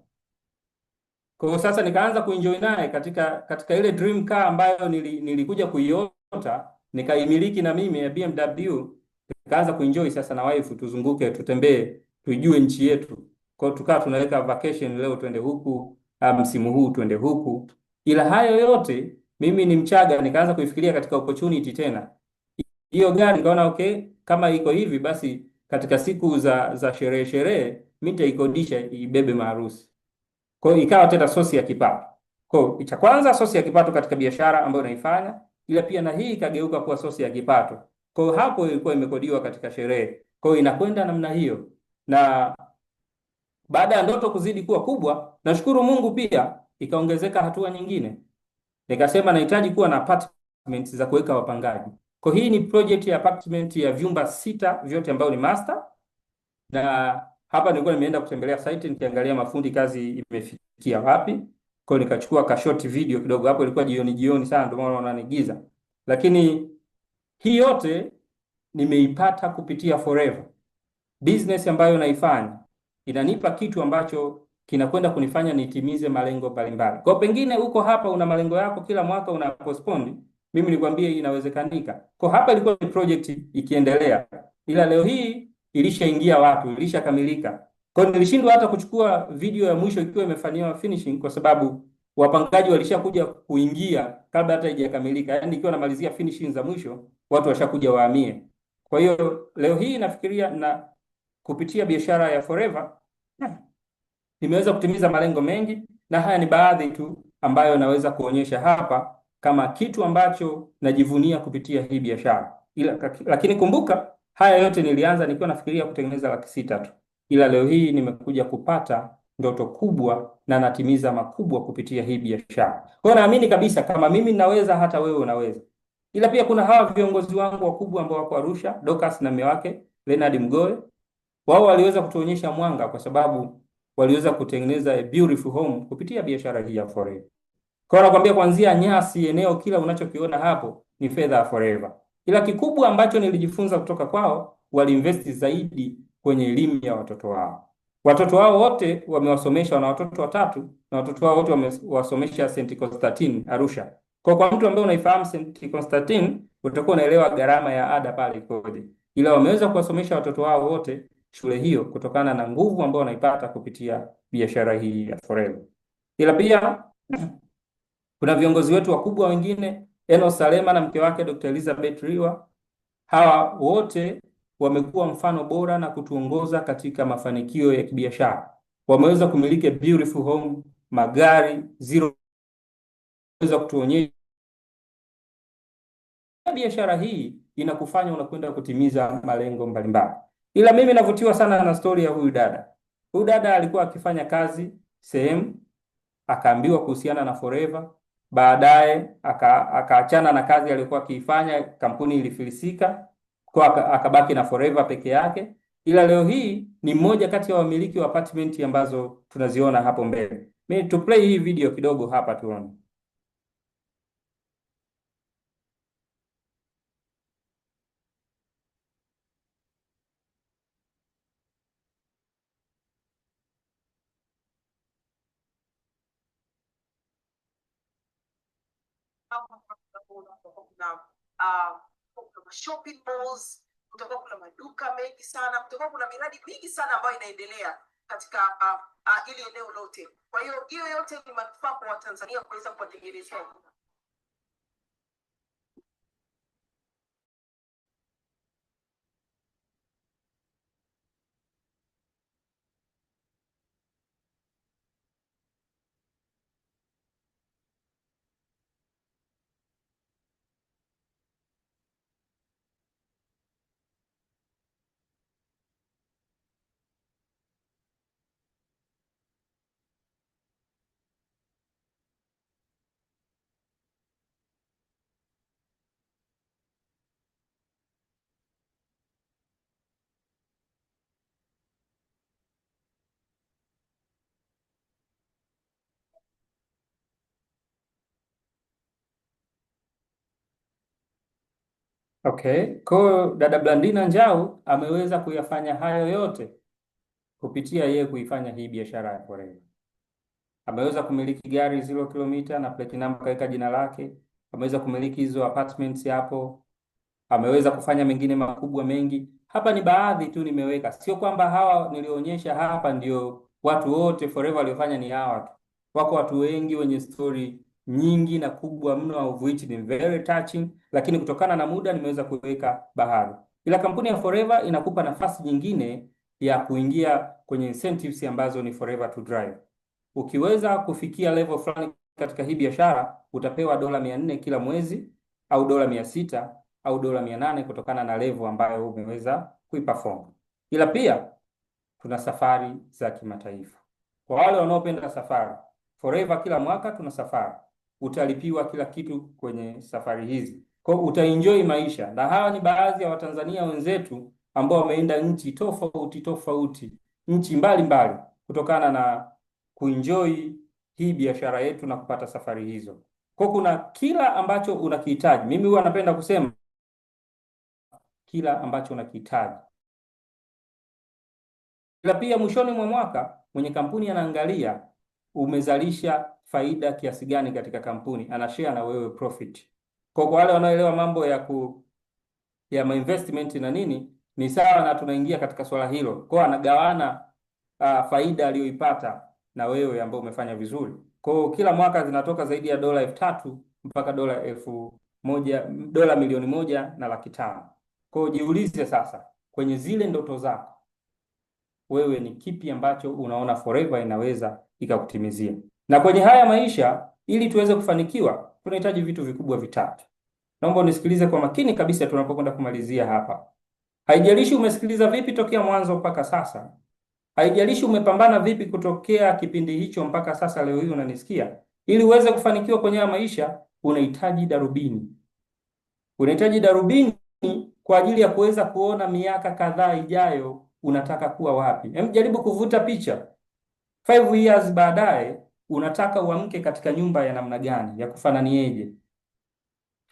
Kwa hiyo sasa nikaanza kuenjoy naye katika ile dream car ambayo nilikuja kuiota, nikaimiliki na mimi ya BMW. Nikaanza kuenjoy sasa na wife, tuzunguke, tutembee, tuijue nchi yetu. Kwa hiyo tukawa tunaweka vacation, leo twende huku, msimu huu twende huku. Ila hayo yote mimi ni Mchaga, nikaanza kuifikiria katika opportunity tena. Hiyo gari nikaona okay, kama iko hivi basi katika siku za sherehe mimi nitaikodisha ibebe maharusi. Kwa hiyo ikawa tena sosi ya kipato. Kwa hiyo cha kwanza sosi ya kipato katika biashara ambayo naifanya, ila pia na hii ikageuka kuwa sosi ya kipato. Kwa hiyo hapo ilikuwa imekodiwa katika sherehe. Kwa hiyo inakwenda namna hiyo. Na baada ya ndoto kuzidi kuwa kubwa, nashukuru Mungu pia ikaongezeka hatua nyingine. Nikasema nahitaji kuwa na apartments za kuweka wapangaji. Kwa hii ni project ya apartment ya vyumba 6 vyote ambayo ni master. Na hapa nilikuwa nimeenda kutembelea site nikiangalia mafundi kazi imefikia wapi. Kwa hiyo nikachukua ka short video kidogo, hapo ilikuwa jioni sana, ndio maana wananigiza. Lakini hii yote nimeipata kupitia Forever. Business ambayo naifanya inanipa kitu ambacho kinakwenda kunifanya nitimize malengo mbalimbali. Kwa pengine uko hapa una malengo yako kila mwaka una postpone, mimi nikwambie inawezekanika. Kwa hapa ilikuwa ni project ikiendelea, ila leo hii ilishaingia watu, ilishakamilika. Kwa hiyo nilishindwa hata kuchukua video ya mwisho ikiwa imefanywa finishing, kwa sababu wapangaji walishakuja kuingia kabla hata haijakamilika. Yaani ikiwa namalizia finishing za mwisho, watu washakuja wahamie. Kwa hiyo leo hii nafikiria na kupitia biashara ya Forever nimeweza kutimiza malengo mengi, na haya ni baadhi tu ambayo naweza kuonyesha hapa kama kitu ambacho najivunia kupitia hii biashara. Lakini kumbuka haya yote nilianza nikiwa nafikiria kutengeneza laki 6 tu, ila leo hii nimekuja kupata ndoto kubwa na natimiza makubwa kupitia hii biashara. Kwa hiyo naamini kabisa kama mimi naweza, hata wewe unaweza. Ila pia kuna hawa viongozi wangu wakubwa ambao wako Arusha, Dorcas na mume wake Leonard Mgoe. Wao waliweza kutuonyesha mwanga, kwa sababu waliweza kutengeneza a beautiful home kupitia biashara hii ya Forever. Kwa hiyo nakwambia kuanzia nyasi, eneo, kila unachokiona hapo ni fedha ya Forever. Ila kikubwa ambacho nilijifunza kutoka kwao, waliinvest zaidi kwenye elimu ya watoto wao. Watoto wao wote wamewasomesha, wana watoto 3, na watoto wao wote wamewasomesha St. Constantine Arusha. Kwa mtu ambaye unaifahamu St. Constantine, utakuwa unaelewa gharama ya ada pale ikoje. Ila wameweza kuwasomesha watoto wao wote shule hiyo kutokana na nguvu ambayo wanaipata kupitia biashara hii ya Forever. Ila pia kuna viongozi wetu wakubwa wengine, Enos Salema na mke wake Dr. Elizabeth Riwa. Hawa wote wamekuwa mfano bora na kutuongoza katika mafanikio ya kibiashara. Wameweza kumiliki beautiful home, magari, zero, wameweza kutuonyesha biashara hii inakufanya unakwenda kutimiza malengo mbalimbali. Ila mimi navutiwa sana na story ya huyu dada. Huyu dada alikuwa akifanya kazi sehemu, akaambiwa kuhusiana na Forever, baadaye akaachana na kazi aliyokuwa akiifanya, kampuni ilifilisika, kwa akabaki na Forever peke yake. Ila leo hii ni mmoja kati ya wamiliki wa apartment ambazo tunaziona hapo mbele. Mimi to play hii video kidogo hapa tuone. kutakuwa kuna shopping malls, kutakuwa kuna maduka mengi sana, kutakuwa kuna miradi mingi sana ambayo inaendelea katika ili eneo lote. Kwa hiyo hiyo yote ni manufaa kwa Watanzania kuweza kuwatengenezea. Okay, kwa dada Blandina Njau ameweza kuyafanya hayo yote kupitia yeye kuifanya hii biashara ya forever. Ameweza kumiliki gari 0 kilomita na platinum kaweka jina lake. Ameweza kumiliki hizo apartments hapo. Ameweza kufanya mengine makubwa mengi. Hapa ni baadhi tu nimeweka, sio kwamba hawa nilionyesha hapa ndio watu wote forever waliofanya ni hawa tu. Wako watu wengi wenye story nyingi na kubwa mno, of which ni very touching, lakini kutokana na muda nimeweza kuweka baadhi. Ila kampuni ya Forever inakupa nafasi nyingine ya kuingia kwenye incentives ambazo ni forever to drive. Ukiweza kufikia level fulani katika hii biashara utapewa $400 kila mwezi au $600 au $800 kutokana na level ambayo umeweza kuiperform. Ila pia tuna safari za kimataifa. Kwa wale wanaopenda safari, Forever kila mwaka tuna safari. Utalipiwa kila kitu kwenye safari hizi. Kwa hiyo utaenjoy maisha. Na hawa ni baadhi ya Watanzania wenzetu ambao wameenda nchi tofauti, nchi mbalimbali kutokana na kuenjoy hii biashara yetu na kupata safari hizo. Kwa kuna kila ambacho unakihitaji. Mimi huwa napenda kusema kila ambacho unakihitaji. Ila pia mwishoni mwa mwaka mwenye kampuni anaangalia umezalisha faida kiasi gani katika kampuni, anashare na wewe profit. Kwa wale wanaoelewa mambo ya investment na nini, ni sawa na tunaingia katika swala hilo. Kwa anagawana faida aliyoipata na wewe ambao umefanya vizuri. Kwa kila mwaka zinatoka zaidi ya $3,000 mpaka $1 milioni 1.5 million. Kwa jiulize sasa, kwenye zile ndoto zako wewe ni kipi ambacho unaona Forever inaweza ikakutimizia? Na kwenye haya maisha, ili tuweze kufanikiwa, tunahitaji vitu vikubwa vitatu. Naomba unisikilize kwa makini kabisa tunapokwenda kumalizia hapa. Haijalishi umesikiliza vipi tokea mwanzo mpaka sasa, haijalishi umepambana vipi kutokea kipindi hicho mpaka sasa, leo hii unanisikia, ili uweze kufanikiwa kwenye haya maisha, unahitaji darubini. Unahitaji darubini kwa ajili ya kuweza kuona miaka kadhaa ijayo unataka kuwa wapi. Jaribu kuvuta picha 5 years baadaye, unataka uamke katika nyumba ya namna gani, ya kufananieje?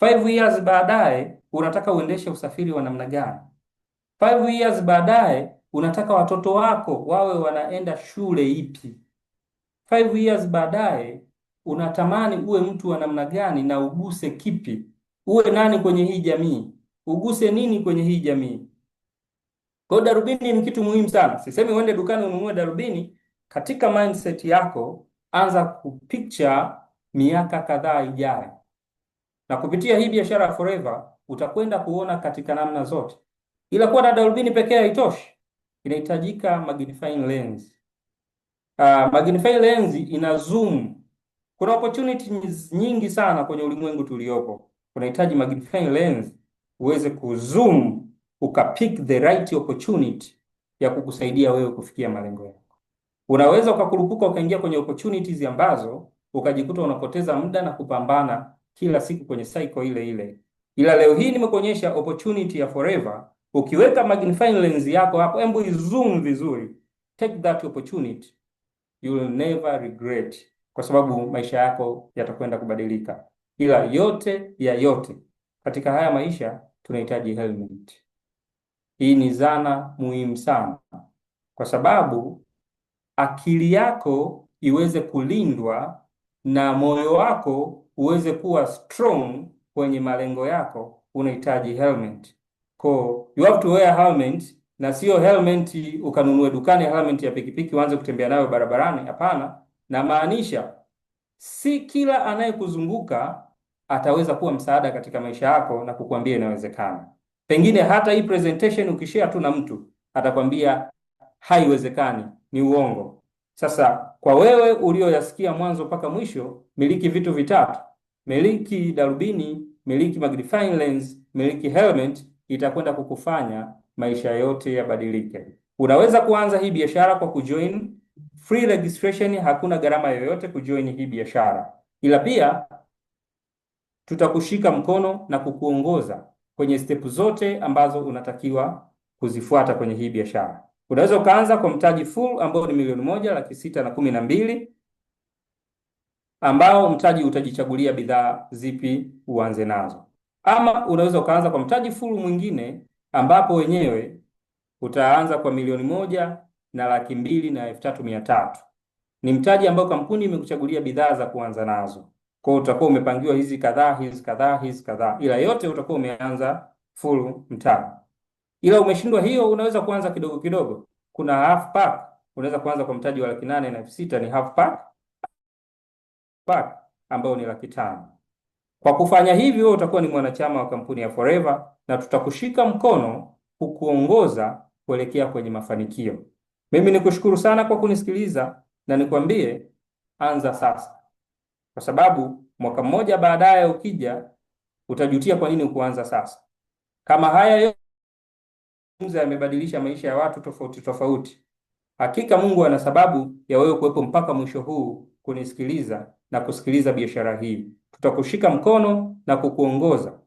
5 years baadaye unataka uendeshe usafiri wa namna gani? 5 years baadaye unataka watoto wako wawe wanaenda shule ipi? 5 years baadaye unatamani uwe mtu wa namna gani na uguse kipi? Uwe nani kwenye hii jamii? Uguse nini kwenye hii jamii? Kwa darubini ni kitu muhimu sana. Sisemi uende dukani ununue darubini. Katika mindset yako anza kupicture miaka kadhaa ijayo. Na kupitia hii biashara ya Forever utakwenda kuona katika namna zote. Ila kuwa na darubini pekee haitoshi. Inahitajika magnifying lens. Magnifying lens ina zoom. Kuna opportunities nyingi sana kwenye ulimwengu tuliopo. Unahitaji magnifying lens uweze kuzoom, ukapick the right opportunity ya kukusaidia wewe kufikia malengo yako. Unaweza ukakurupuka ukaingia kwenye opportunities ambazo ukajikuta unapoteza muda na kupambana kila siku kwenye cycle ile ile. Ila leo hii nimekuonyesha opportunity ya Forever. Ukiweka magnifying lens yako hapo, hebu zoom vizuri, take that opportunity, you will never regret, kwa sababu maisha yako yatakwenda kubadilika. Ila yote ya yote katika haya maisha tunahitaji helmet. Hii ni zana muhimu sana, kwa sababu akili yako iweze kulindwa na moyo wako uweze kuwa strong kwenye malengo yako unahitaji helmet. You have to wear helmet, na sio helmet ukanunue dukani helmet ya pikipiki uanze kutembea nayo barabarani. Hapana, na maanisha si kila anayekuzunguka ataweza kuwa msaada katika maisha yako na kukuambia inawezekana. Pengine hata hii presentation ukishare tu na mtu atakwambia haiwezekani, ni uongo. Sasa kwa wewe ulioyasikia mwanzo mpaka mwisho, miliki vitu vitatu: miliki darubini, miliki magnifying lens, miliki helmet. Itakwenda kukufanya maisha yote yabadilike. Unaweza kuanza hii biashara kwa kujoin free registration. Hakuna gharama yoyote kujoin hii biashara, ila pia tutakushika mkono na kukuongoza kwenye step zote ambazo unatakiwa kuzifuata kwenye hii biashara. Unaweza ukaanza kwa mtaji full ambao ni 1,612,000, ambao mtaji utajichagulia bidhaa zipi uanze nazo, ama unaweza ukaanza kwa mtaji full mwingine ambapo wenyewe utaanza kwa 1,202,300. Ni mtaji ambao kampuni imekuchagulia bidhaa za kuanza nazo. Kwa hiyo utakuwa umepangiwa hizi kadhaa, hizi kadhaa, hizi kadhaa, ila yote utakuwa umeanza full mtaji. Ila umeshindwa hiyo, unaweza kuanza kidogo kidogo. Kuna half pack, unaweza kuanza kwa mtaji wa 8,600,000, ni half pack ambao ni 500,000. Kwa kufanya hivyo utakuwa ni mwanachama wa kampuni ya Forever na tutakushika mkono kukuongoza kuelekea kwenye mafanikio. Mimi nikushukuru sana kwa kunisikiliza na nikwambie, anza sasa, kwa sababu mwaka mmoja baadaye ukija utajutia kwa nini ukuanza sasa. Kama haya yote yamebadilisha maisha ya watu tofauti tofauti, hakika Mungu ana sababu ya wewe kuwepo mpaka mwisho huu kunisikiliza na kusikiliza biashara hii. Tutakushika mkono na kukuongoza.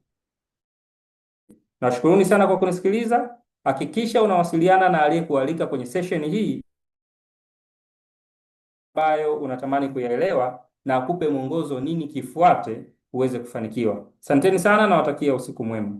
Nashukuruni sana kwa kunisikiliza. Hakikisha unawasiliana na aliyekualika kwenye session hii ambayo unatamani kuyaelewa na akupe mwongozo nini kifuate uweze kufanikiwa. Asanteni sana na watakia usiku mwema.